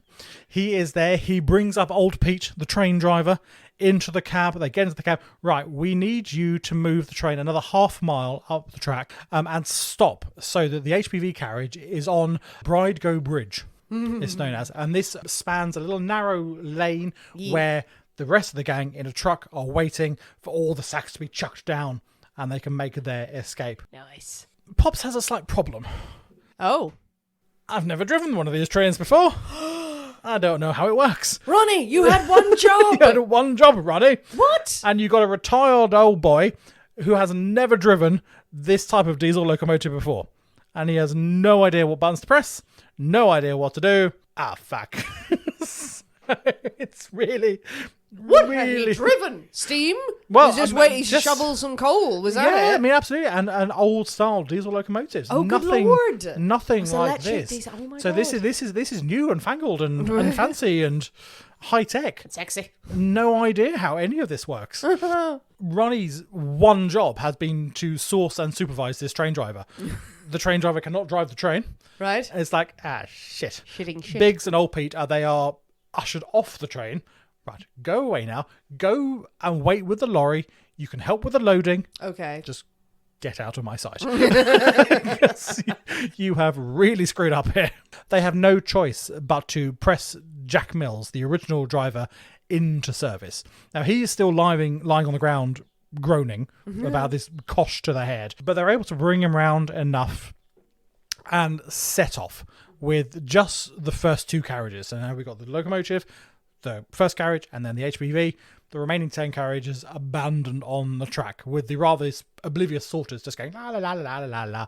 He is there. He brings up old Pete, the train driver, into the cab. They get into the cab. Right, we need you to move the train another half mile up the track and stop so that the HPV carriage is on Bridego Bridge, it's known as. And this spans a little narrow lane where the rest of the gang in a truck are waiting for all the sacks to be chucked down and they can make their escape. Nice. Pops has a slight problem. Oh. I've never driven one of these trains before. I don't know how it works. Ronnie, you had one job. You had one job, Ronnie. What? And you got a retired old boy who has never driven this type of diesel locomotive before. And he has no idea what buttons to press, no idea what to do. Ah, fuck. It's really... What have you driven? Steam? Well, was just waiting to shovel some coal. Was that it? I mean, absolutely. And old style diesel locomotives. Oh, good Lord. Nothing like this. Diesel. Oh my so God. this is new and fangled and fancy and high tech. Sexy. No idea how any of this works. Ronnie's one job has been to source and supervise this train driver. The train driver cannot drive the train. Right. And it's like, shit. Shitting shit. Biggs and old Pete, they are ushered off the train. Right, go away now. Go and wait with the lorry. You can help with the loading. Okay. Just get out of my sight. You have really screwed up here. They have no choice but to press Jack Mills, the original driver, into service. Now, he is still lying on the ground, groaning about this cosh to the head. But they're able to bring him round enough and set off with just the first 2 carriages. So now we've got the locomotive, the first carriage, and then the HPV. The remaining 10 carriages abandoned on the track with the rather oblivious sorters just going la la la la la la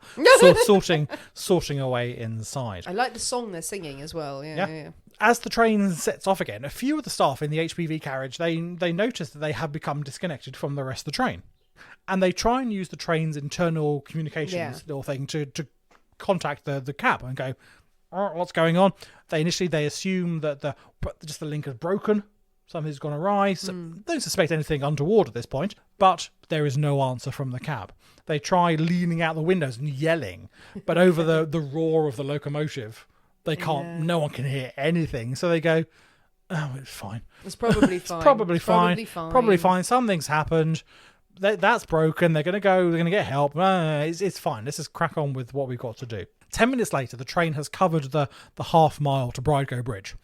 sorting away inside. I like the song they're singing as well. Yeah. As the train sets off again, a few of the staff in the HPV carriage, they notice that they have become disconnected from the rest of the train. And they try and use the train's internal communications little thing to contact the cab and go, what's going on? They assume that the link is broken. Something's gone awry. So don't suspect anything untoward at this point, but there is no answer from the cab. They try leaning out the windows and yelling, but over the roar of the locomotive, they can't. Yeah. No one can hear anything. So they go, "Oh, it's fine. It's probably fine. Probably fine. Something's happened. That's broken. They're going to get help. It's fine. Let's just crack on with what we've got to do." 10 minutes later, the train has covered the half mile to Bridego Bridge,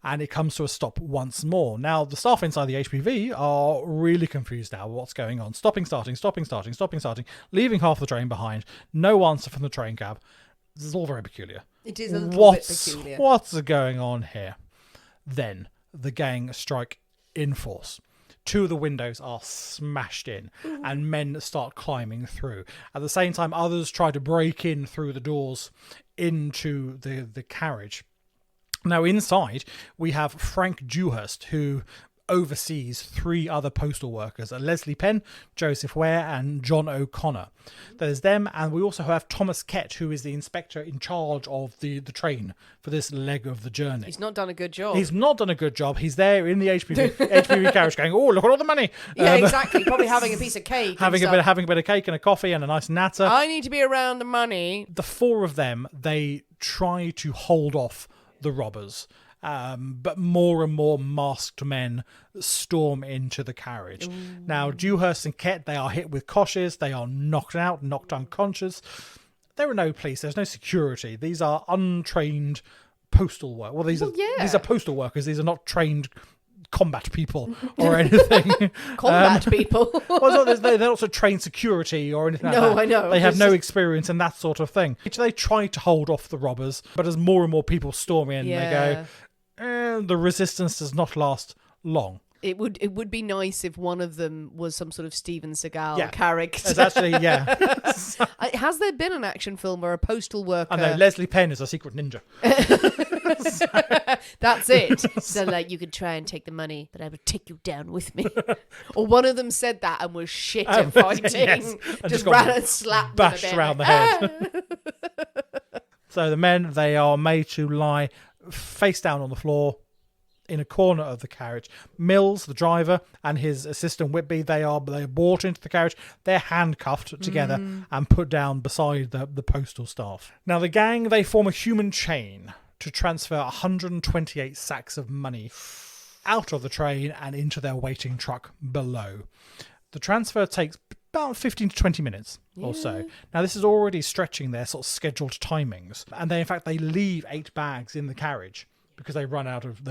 and it comes to a stop once more. Now, the staff inside the HPV are really confused now. What's going on? Stopping, starting, leaving half the train behind. No answer from the train cab. This is all very peculiar. It is a little bit peculiar. What's going on here? Then the gang strike in force. 2 of the windows are smashed in and men start climbing through. At the same time, others try to break in through the doors into the carriage. Now, inside, we have Frank Dewhurst, who oversees 3 other postal workers, Leslie Penn, Joseph Ware, and John O'Connor. There's them, and we also have Thomas Kett, who is the inspector in charge of the train for this leg of the journey. He's not done a good job. He's there in the HPV carriage going, oh, look at all the money. Yeah, exactly. Probably having a piece of cake. Having a bit of cake and a coffee and a nice natter. I need to be around the money. The 4 of them, they try to hold off the robbers. But more and more masked men storm into the carriage. Ooh. Now, Dewhurst and Kett, they are hit with coshes. They are knocked out, knocked unconscious. There are no police. There's no security. These are untrained postal workers. Well, these are postal workers. These are not trained combat people or anything. Combat people. Well, they're not to train security or anything like that. No, I know. They have no experience in that sort of thing. They try to hold off the robbers, but as more and more people storm in, they go, the resistance does not last long. It would be nice if one of them was some sort of Steven Seagal character. It's actually, Has there been an action film where a postal worker... I know, Leslie Penn is a secret ninja. That's it. So, like, you could try and take the money, but I would take you down with me. Or one of them said that and was shit at fighting. Yes. Just ran and slapped bashed them a bit. around the head. So the men, they are made to lie face down on the floor in a corner of the carriage. Mills, the driver, and his assistant Whitby, they are brought into the carriage. They're handcuffed together and put down beside the postal staff. Now the gang, they form a human chain to transfer 128 sacks of money out of the train and into their waiting truck below. The transfer takes about 15 to 20 minutes or so. Now this is already stretching their sort of scheduled timings, and they leave 8 bags in the carriage because they run out of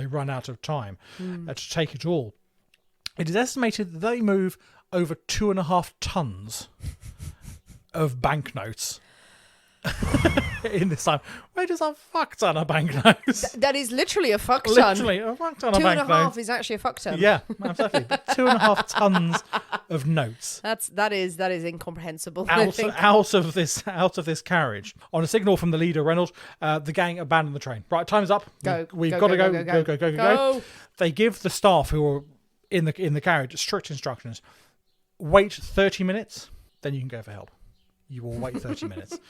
time to take it all. It is estimated that they move over 2.5 tons of banknotes in this time, which is a fuck ton of banknotes. That is literally a fuck ton. Literally a fuck ton of banknotes. 2.5 is actually a fuck ton. Yeah, absolutely. 2.5 tons of notes. That is incomprehensible. Out of this carriage. On a signal from the leader, Reynolds, the gang abandon the train. Right, time's up. We've got to go. They give the staff who are in the carriage strict instructions. Wait 30 minutes, then you can go for help. You will wait 30 minutes.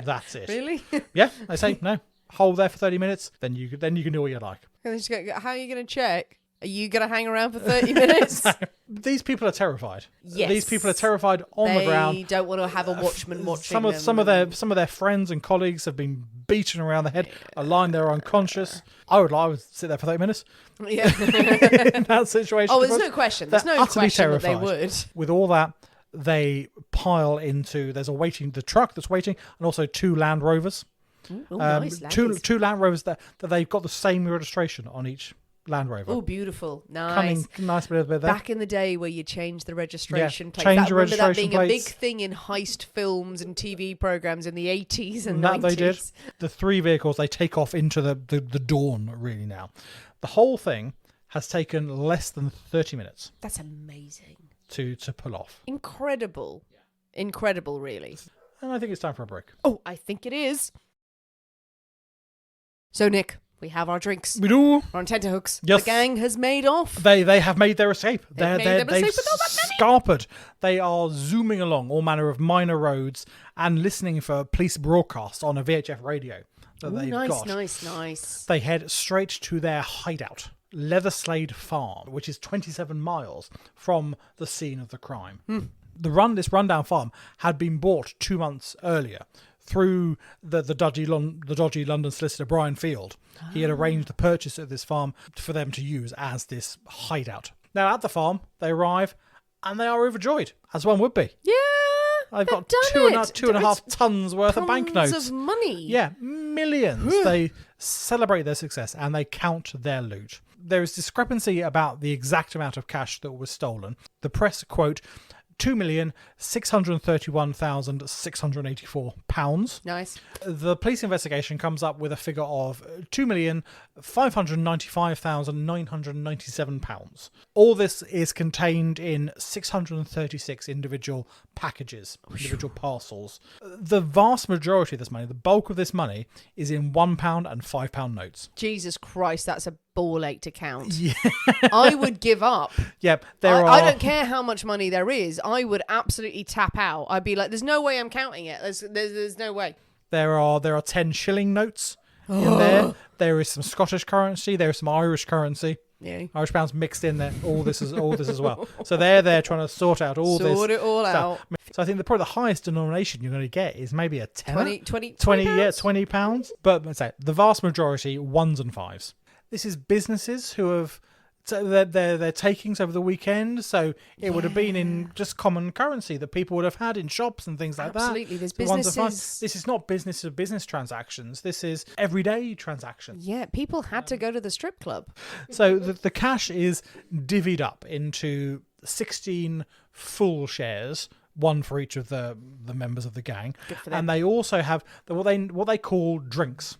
That's it. Really? Yeah, they say no. Hold there for 30 minutes, then you can do what you like. How are you going to check? Are you going to hang around for 30 minutes? These people are terrified. Yes. These people are terrified on the ground. They don't want to have a watchman watching them. Some of their friends and colleagues have been beaten around the head, lying there unconscious. I would sit there for 30 minutes. Yeah. In that situation. Oh, there's no question. There's no question that they would. With all that, they pile into. There's the truck that's waiting, and also 2 Land Rovers. Nice. Two Land Rovers that they've got the same registration on each Land Rover. Oh, beautiful. Nice. Nice bit there. Back in the day where you changed the registration plates. Change your registration that being plates. a big thing in heist films and TV programs in the 80s and that 90s. They did. The 3 vehicles, they take off into the dawn, really, now. The whole thing has taken less than 30 minutes. That's amazing. To pull off. Incredible. Incredible, really. And I think it's time for a break. Oh, I think it is. So, Nick, we have our drinks. We do. We're on tenterhooks. Yes. The gang has made off. They have made their escape. They've scarpered. They are zooming along all manner of minor roads and listening for police broadcasts on a VHF radio that they've got. Nice. They head straight to their hideout, Leatherslade Farm, which is 27 miles from the scene of the crime. This rundown farm had been bought 2 months earlier through the dodgy London solicitor Brian Field. He had arranged the purchase of this farm for them to use as this hideout. Now at the farm, they arrive and they are overjoyed, as one would be. Yeah, they've got 2.5 tons worth of banknotes. Of money. Yeah, millions. They celebrate their success and they count their loot. There is discrepancy about the exact amount of cash that was stolen. The press quote £2,631,684. Nice. The police investigation comes up with a figure of £2,595,997. All this is contained in 636 individual packages, individual parcels. The vast majority of this money, the bulk of this money, is in £1 and £5 notes. Jesus Christ, that's a ball ache to count. Yeah. I would give up. Yep, I don't care how much money there is. I would absolutely tap out. I'd be like, there's no way I'm counting it. There's no way. There are 10 shilling notes in there. There is some Scottish currency. There is some Irish currency. Yeah. Irish pounds mixed in there. All this as well. So they're trying to sort out all this. Sort it all out. So I think probably the highest denomination you're going to get is maybe a tenner. 20 £20. But let's say the vast majority, 1s and 5s. This is businesses who have So their takings over the weekend, so it would have been in just common currency that people would have had in shops and things like that. Absolutely, there's businesses. This is not business to business transactions. This is everyday transactions. Yeah, people had to go to the strip club. So the cash is divvied up into 16 full shares, one for each of the members of the gang, Good for them. and they also have what they call drinks.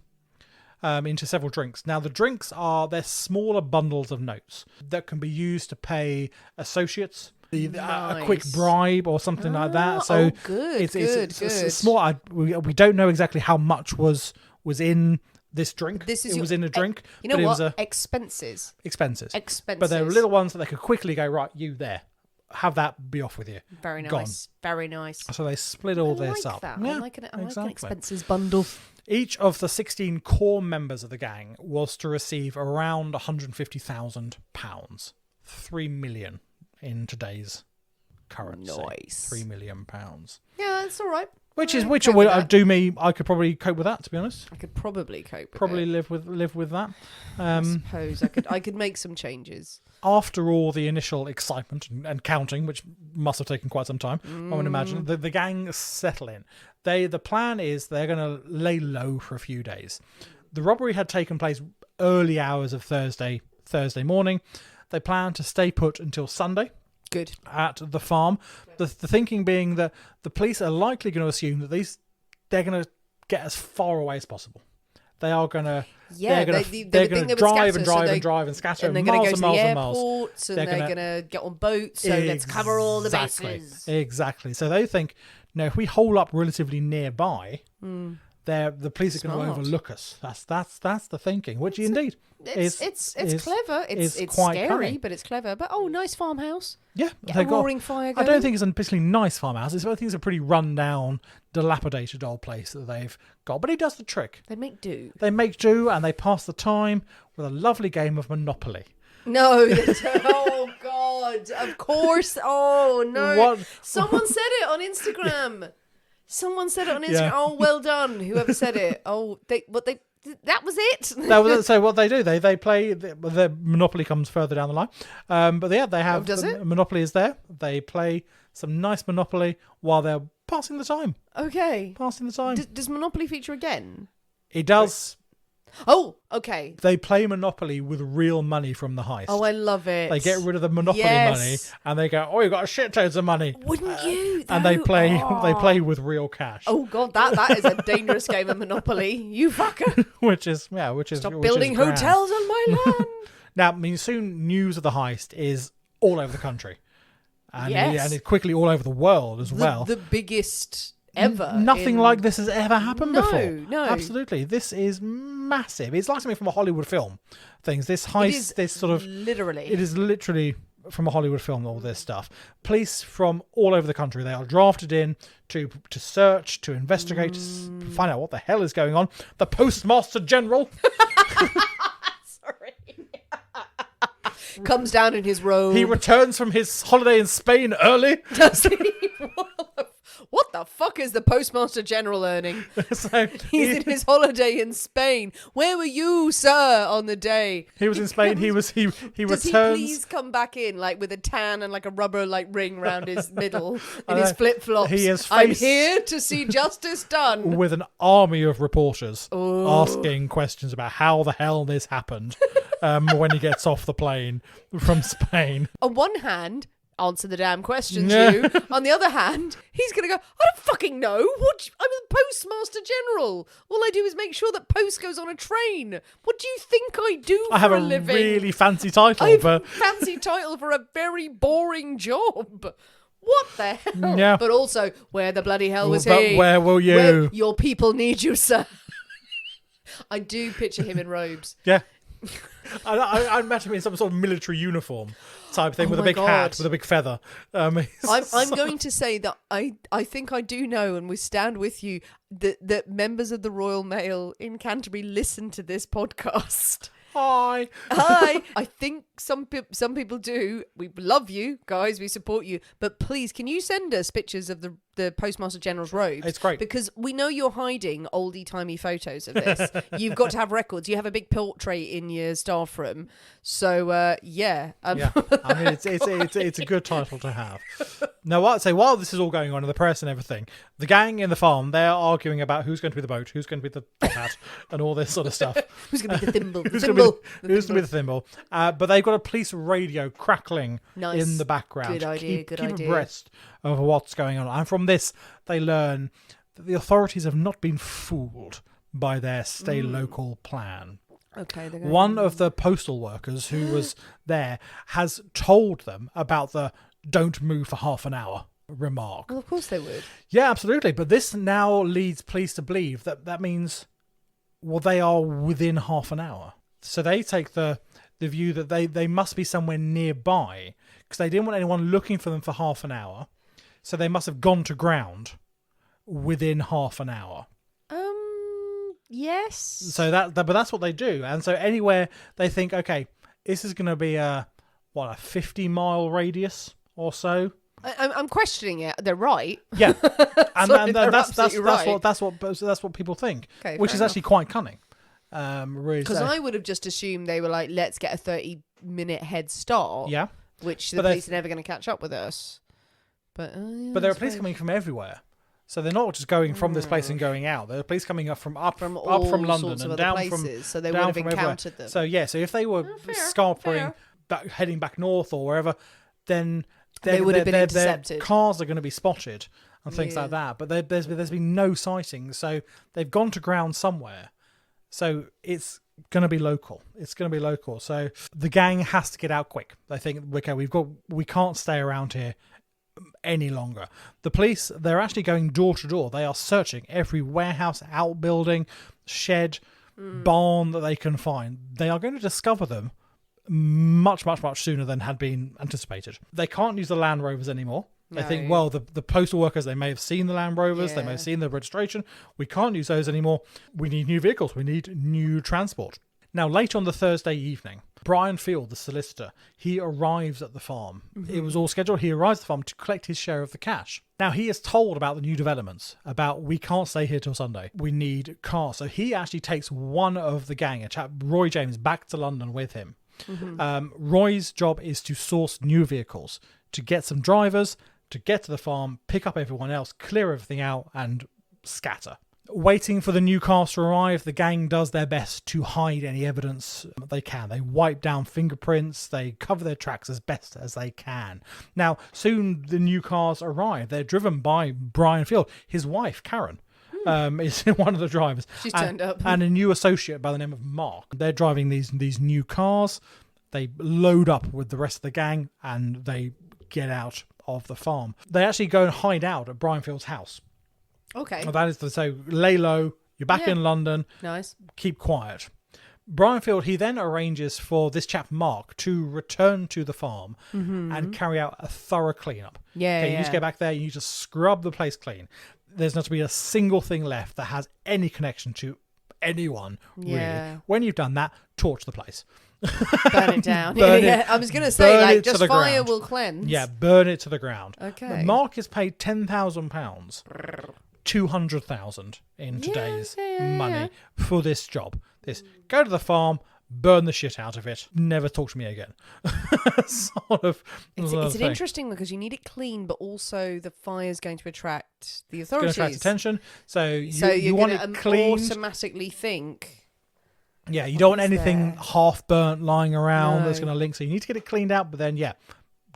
Into several drinks. Now, the drinks they're smaller bundles of notes that can be used to pay associates a quick bribe or something like that. So good, it's small. We don't know exactly how much was in this drink. It was in a drink. You know but what? It was expenses. Expenses. But they were little ones that they could quickly go, right, you there. Have that be off with you. Very nice. Gone. Very nice. So they split all this up. That. Yeah, I like an exactly. expenses bundle. Each of the 16 core members of the gang was to receive around £150,000. 3 million in today's currency. Nice. £3 million. Yeah, it's all right. I could probably cope with that, to be honest. I could probably cope with Probably it. live with that. I suppose I could make some changes. After all the initial excitement and counting, which must have taken quite some time, I would imagine, the gang settle in. The plan is they're going to lay low for a few days. The robbery had taken place early hours of Thursday morning. They plan to stay put until Sunday. Good. At the farm. The thinking being that the police are likely going to assume that they're going to get as far away as possible. They are going to they're going to drive and scatter and they're miles and miles and and miles. Airports and they're going to get on boats. So let's cover all the bases. Exactly. So they think, no, if we hole up relatively nearby, the police are going to overlook us. That's the thinking, which indeed it's clever. It's quite scary, cunning. but it's clever. But nice farmhouse. Yeah, a roaring fire going. I don't think it's a particularly nice farmhouse. I think it's a pretty run-down, dilapidated old place that they've got. But it does the trick. They make do. And they pass the time with a lovely game of Monopoly. No. Oh, God. Of course. Oh, no. What? Someone said it on Instagram. Yeah. Oh, well done. Whoever said it. Oh, that was it. So what they do, they play. The Monopoly comes further down the line, but yeah, they have. Does it? Monopoly is there. They play some nice Monopoly while they're passing the time. Okay. Passing the time. Does Monopoly feature again? It does. Oh, okay. They play Monopoly with real money from the heist. Oh, I love it. They get rid of the Monopoly money and they go, "Oh, you got a shit tons of money." Wouldn't you? And they play with real cash. Oh God, that is a dangerous game of Monopoly. You fucker. which is Stop building hotels on my land. Now, soon news of the heist is all over the country, and it's quickly all over the world as well. The biggest ever. Nothing like this has ever happened before. No, Absolutely. This is massive. It's like something from a Hollywood film. This heist, it is literally from a Hollywood film, all this stuff. Police from all over the country, they are drafted in to search, to investigate, to find out what the hell is going on. The Postmaster General comes down in his robe. He returns from his holiday in Spain early. Does he? What the fuck is the Postmaster General earning? He's in his holiday in Spain. Where were you, sir, on the day? He was in Spain. He Does returns. He please come back in with a tan and a rubber ring around his middle in his flip flops? I'm here to see justice done. With an army of reporters asking questions about how the hell this happened when he gets off the plane from Spain. On one hand, answer the damn questions, you. On the other hand, he's going to go, I don't fucking know. I'm the Postmaster General. All I do is make sure that post goes on a train. What do you think I do for a living? I have a really fancy title. Fancy title for a very boring job. What the hell? Yeah. But also, where the bloody hell was he? Where will you? Your people need you, sir. I do picture him in robes. Yeah. I imagine him in some sort of military uniform type thing with a big hat, with a big feather. I'm going to say that I think I do know, and we stand with you, that members of the Royal Mail in Canterbury listen to this podcast. Hi. I think some people do. We love you, guys. We support you. But please, can you send us pictures of the the Postmaster General's robes. It's great. Because we know you're hiding oldie-timey photos of this. You've got to have records. You have a big portrait in your staff room. So, yeah. Yeah, I mean, it's a good title to have. Now, I'd say while this is all going on in the press and everything, the gang in the farm, they're arguing about who's going to be the boat, who's going to be the top hat, and all this sort of stuff. Who's going to be the thimble? Who's going to be the thimble? But they've got a police radio crackling in the background. Good idea, Keep abreast of what's going on. And from this, they learn that the authorities have not been fooled by their stay local plan. Okay. One of the postal workers who was there has told them about the "don't move for half an hour" remark. Well, of course they would. Yeah, absolutely. But this now leads police to believe that means, well, they are within half an hour. So they take the view that they must be somewhere nearby because they didn't want anyone looking for them for half an hour. So they must have gone to ground within half an hour. Yes. So but that's what they do. And so anywhere they think, okay, this is going to be a 50-mile radius or so. I'm questioning it. They're right. Yeah, and, Sorry, that's what people think, Okay, which is enough. actually quite cunning. Really, Because I would have just assumed they were like, let's get a 30-minute head start. Yeah, which the police are never going to catch up with us. But there are police coming from everywhere, so they're not just going from this place and going out. There are police coming up from London and down places, so they down would have from encountered them. So yeah, so if they were scarpering, heading back north or wherever, then they would have been intercepted. Their cars are going to be spotted and things like that. But there's been no sightings, so they've gone to ground somewhere. So it's going to be local. So the gang has to get out quick. They think, okay, we can't stay around here any longer. The police, they're actually going door to door. They are searching every warehouse, outbuilding, shed, barn that they can find. They are going to discover them much sooner than had been anticipated. They can't use the Land Rovers anymore. They think, well, the postal workers, they may have seen the Land Rovers, they may have seen the registration. We can't use those anymore. We need new vehicles. We need new transport. Now, late on the Thursday evening, Brian Field, the solicitor, he arrives at the farm. It was all scheduled. He arrives at the farm to collect his share of the cash. Now, he is told about the new developments, about we can't stay here till Sunday. We need cars. So he actually takes one of the gang, a chap, Roy James, back to London with him. Roy's job is to source new vehicles, to get some drivers, to get to the farm, pick up everyone else, clear everything out, and scatter. Waiting for the new cars to arrive, the gang does their best to hide any evidence they can. They wipe down fingerprints, they cover their tracks as best as they can. Now, soon the new cars arrive. They're driven by Brian Field. His wife, Karen, is one of the drivers. She's turned up. And a new associate by the name of Mark. They're driving these new cars. They load up with the rest of the gang and they get out of the farm. They actually go and hide out at Brian Field's house. Okay. Well, that is to say, lay low, you're back in London. Nice. Keep quiet. Brian Field, he then arranges for this chap Mark to return to the farm and carry out a thorough cleanup. You need to get back there, you need to scrub the place clean. There's not to be a single thing left that has any connection to anyone, really. When you've done that, torch the place. Burn it down. I was going to say, like, just fire ground. will cleanse. Yeah, burn it to the ground. Okay. Mark is paid £10,000, 200,000 in today's money for this job. Go to the farm, burn the shit out of it, never talk to me again. It's an interesting one because you need it clean, but also the fire's going to attract the authorities. It's going to attract attention. So you're you want it cleaned. Automatically think. Yeah, you don't want anything half burnt lying around that's going to link. So you need to get it cleaned out, but then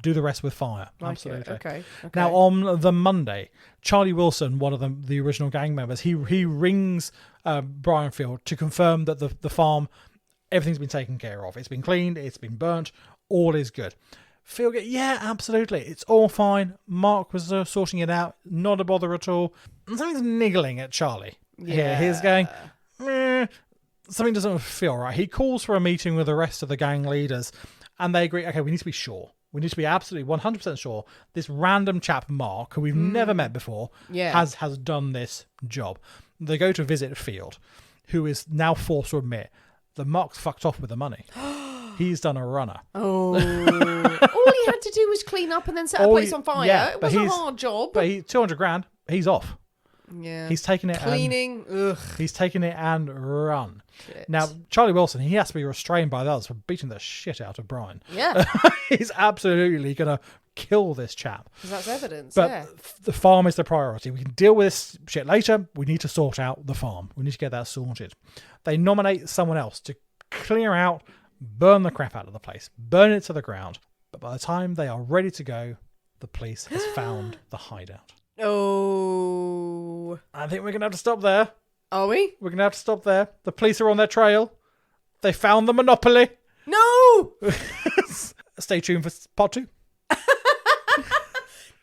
do the rest with fire. Absolutely. Okay. Now on the Monday, Charlie Wilson, one of the original gang members, he rings Brian Field to confirm that the farm, everything's been taken care of. It's been cleaned, it's been burnt, all is good. Field, absolutely, it's all fine. Mark was sorting it out, not a bother at all. And something's niggling at Charlie. Yeah, he's going, something doesn't feel right. He calls for a meeting with the rest of the gang leaders, and they agree, okay, we need to be sure. We need to be absolutely 100% sure this random chap, Mark, who we've never met before, has done this job. They go to visit Field, who is now forced to admit that Mark's fucked off with the money. He's done a runner. Oh. All he had to do was clean up and then set a place on fire. It was a hard job. But 200 grand, he's off. Yeah. He's taking it. Cleaning. Ugh. He's taking it and run. Shit. Now, Charlie Wilson, he has to be restrained by the others for beating the shit out of Brian. Yeah. He's absolutely going to kill this chap. Because that's evidence, But yeah. the farm is the priority. We can deal with this shit later. We need to sort out the farm. We need to get that sorted. They nominate someone else to clear out, burn the crap out of the place, burn it to the ground. But by the time they are ready to go, the police has found the hideout. Oh. I think we're going to have to stop there. Are we? We're going to have to stop there. The police are on their trail. They found the monopoly. No! Stay tuned for part 2.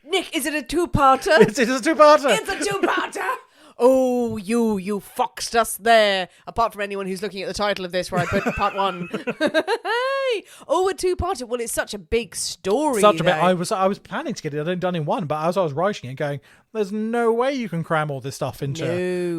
Nick, is it a two-parter? It's a two-parter. It's a two-parter! Oh, you foxed us there. Apart from anyone who's looking at the title of this where I put part 1. Hey! Oh, a two-parter. Well, it's such a big story. Such a bit. though. I was planning to get it done in one, but as I was writing it, going, there's no way you can cram all this stuff into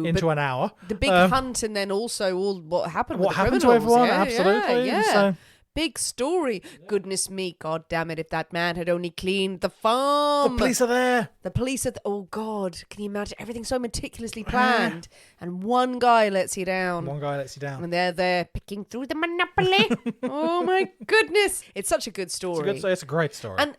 an hour. The big hunt, and then also all what happened with What the happened to criminals. everyone? Yeah, Absolutely. Yeah. So- Big story. Goodness me, God damn it, if that man had only cleaned the farm. The police are there. The police are... oh, God. Can you imagine? Everything's so meticulously planned. And one guy lets you down. One guy lets you down. And they're there picking through the monopoly. Oh, my goodness. It's such a good story. It's a great story. And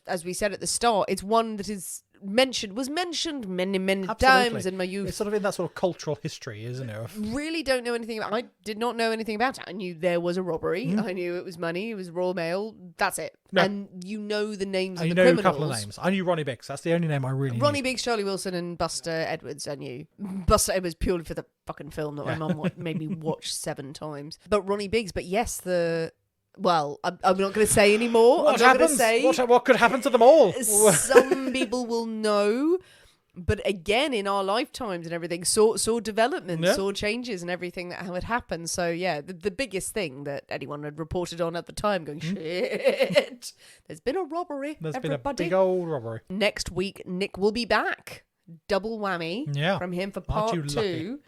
as we said at the start, it's one that was mentioned many Absolutely. times in my youth. It's sort of in that sort of cultural history, isn't it? Really don't know anything about. I did not know anything about it. I knew there was a robbery. I knew it was money. It was Royal Mail. That's it. Yeah. And you know the names of You the know criminals. a couple of names. I knew Ronnie Biggs. That's the only name I really Ronnie knew. Biggs, Charlie Wilson, and Buster Edwards. I knew Buster Edwards purely for the fucking film that my mum made me watch 7 times. But Ronnie Biggs. But yes, well, I'm not going to say anymore. What I'm not going to happens? say. What could happen to them all? Some people will know, but again, in our lifetimes and everything, saw developments, saw changes and everything that had happened. So yeah, the biggest thing that anyone had reported on at the time, going shit, there's been a robbery. There's everybody. been a big old robbery. Next week, Nick will be back. Double whammy from him for part 2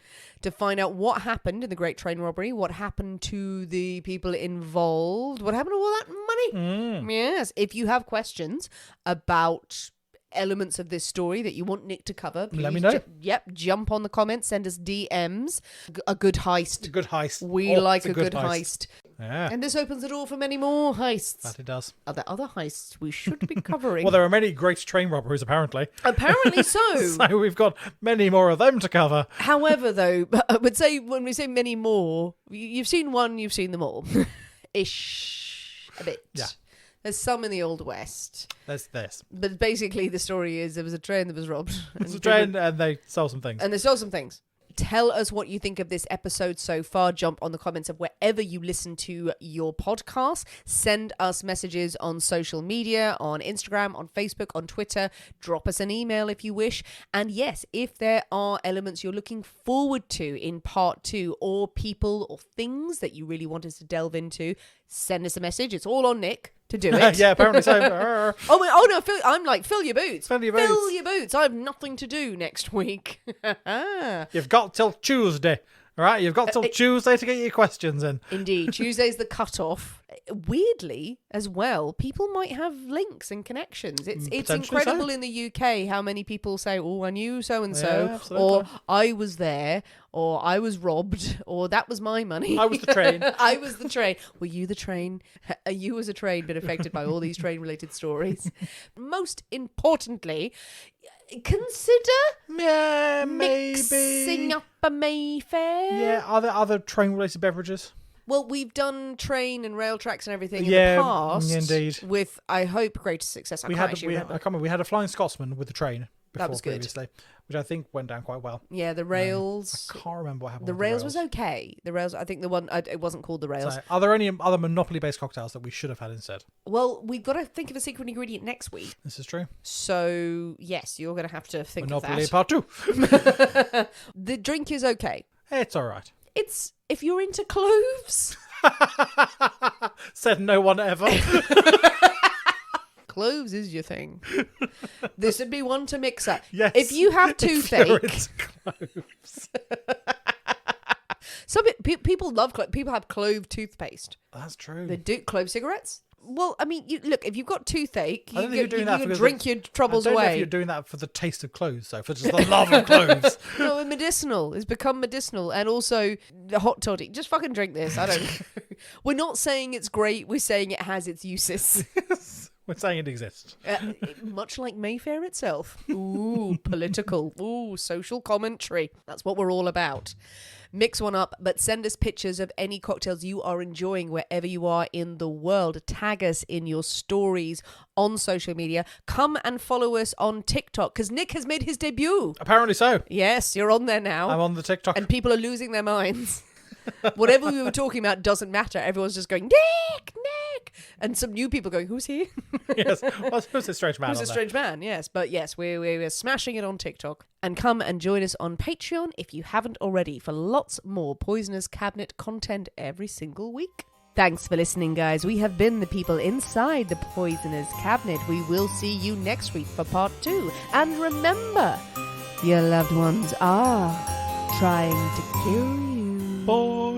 to find out what happened in the Great Train Robbery, what happened to the people involved, what happened to all that money. Yes. If you have questions about elements of this story that you want Nick to cover, please let me know. Jump on the comments, send us DMs. A good heist. A good heist. We like a good heist. Yeah. And this opens the door for many more heists. That it does. Are there other heists we should be covering? Well, there are many great train robberies, apparently. Apparently so. So we've got many more of them to cover. However, though, I would say when we say many more, you've seen one, you've seen them all. Ish. A bit. Yeah. There's some in the Old West. There's this. But basically the story is there was a train that was robbed. It's a train and they sold some things. And they stole some things. Tell us what you think of this episode so far. Jump on the comments of wherever you listen to your podcast. Send us messages on social media, on Instagram, on Facebook, on Twitter. Drop us an email if you wish. And yes, if there are elements you're looking forward to in part 2, or people or things that you really want us to delve into, send us a message. It's all on Nick to do it. Yeah, apparently so. I'm like, fill your boots. Fill your boots. Fill your boots. I have nothing to do next week. You've got till Tuesday. All right, you've got till Tuesday to get your questions in. Indeed. Tuesday's the cut-off. Weirdly, as well, people might have links and connections. It's incredible so. In the UK how many people say, oh, I knew so-and-so, Yeah, absolutely. or I was there, or I was robbed, or that was my money. I was the train. I was the train. Were you the train? You as a train been affected by all these train-related stories? Most importantly, consider mixing up a Mayfair. Yeah, are there other train-related beverages? Well, we've done train and rail tracks and everything in Yeah, the past. indeed. With, I hope, greater success. I can't remember. We had a Flying Scotsman with the train before That was good. previously, which I think went down quite well. Yeah, the rails. I can't remember what happened. The with rails was okay. The rails, I think the one, it wasn't called the rails. So, are there any other Monopoly-based cocktails that we should have had instead? Well, we've got to think of a secret ingredient next week. This is true. So, yes, you're going to have to think Monopoly of Part 2. that. The drink is okay. It's all right. It's, if you're into cloves... Said no one ever. Cloves is your thing. This would be one to mix up. Yes. If you have If you're toothache... into cloves. People love people have clove toothpaste. That's true. They do clove cigarettes. Well, I mean, look, if you've got toothache, I don't think you're doing that you because drink your troubles I don't know away. if you're doing that for the taste of clothes, though, for just the love of clothes. No, medicinal. It's become medicinal. And also, the hot toddy. Just fucking drink this. I don't know. We're not saying it's great. We're saying it has its uses. We're saying it exists. Much like Mayfair itself. Ooh, political. Ooh, social commentary. That's what we're all about. Mix one up, but send us pictures of any cocktails you are enjoying wherever you are in the world. Tag us in your stories on social media. Come and follow us on TikTok, because Nick has made his debut. Apparently so. Yes, you're on there now. I'm on the TikTok. And people are losing their minds. Whatever we were talking about doesn't matter. Everyone's just going, Nick! And some new people going, who's he? Yes. Well, who's this strange man? Who's a strange man? Yes. But yes, we're smashing it on TikTok. And come and join us on Patreon if you haven't already for lots more Poisoner's Cabinet content every single week. Thanks for listening, guys. We have been the people inside the Poisoner's Cabinet. We will see you next week for part 2. And remember, your loved ones are trying to kill you. Bye.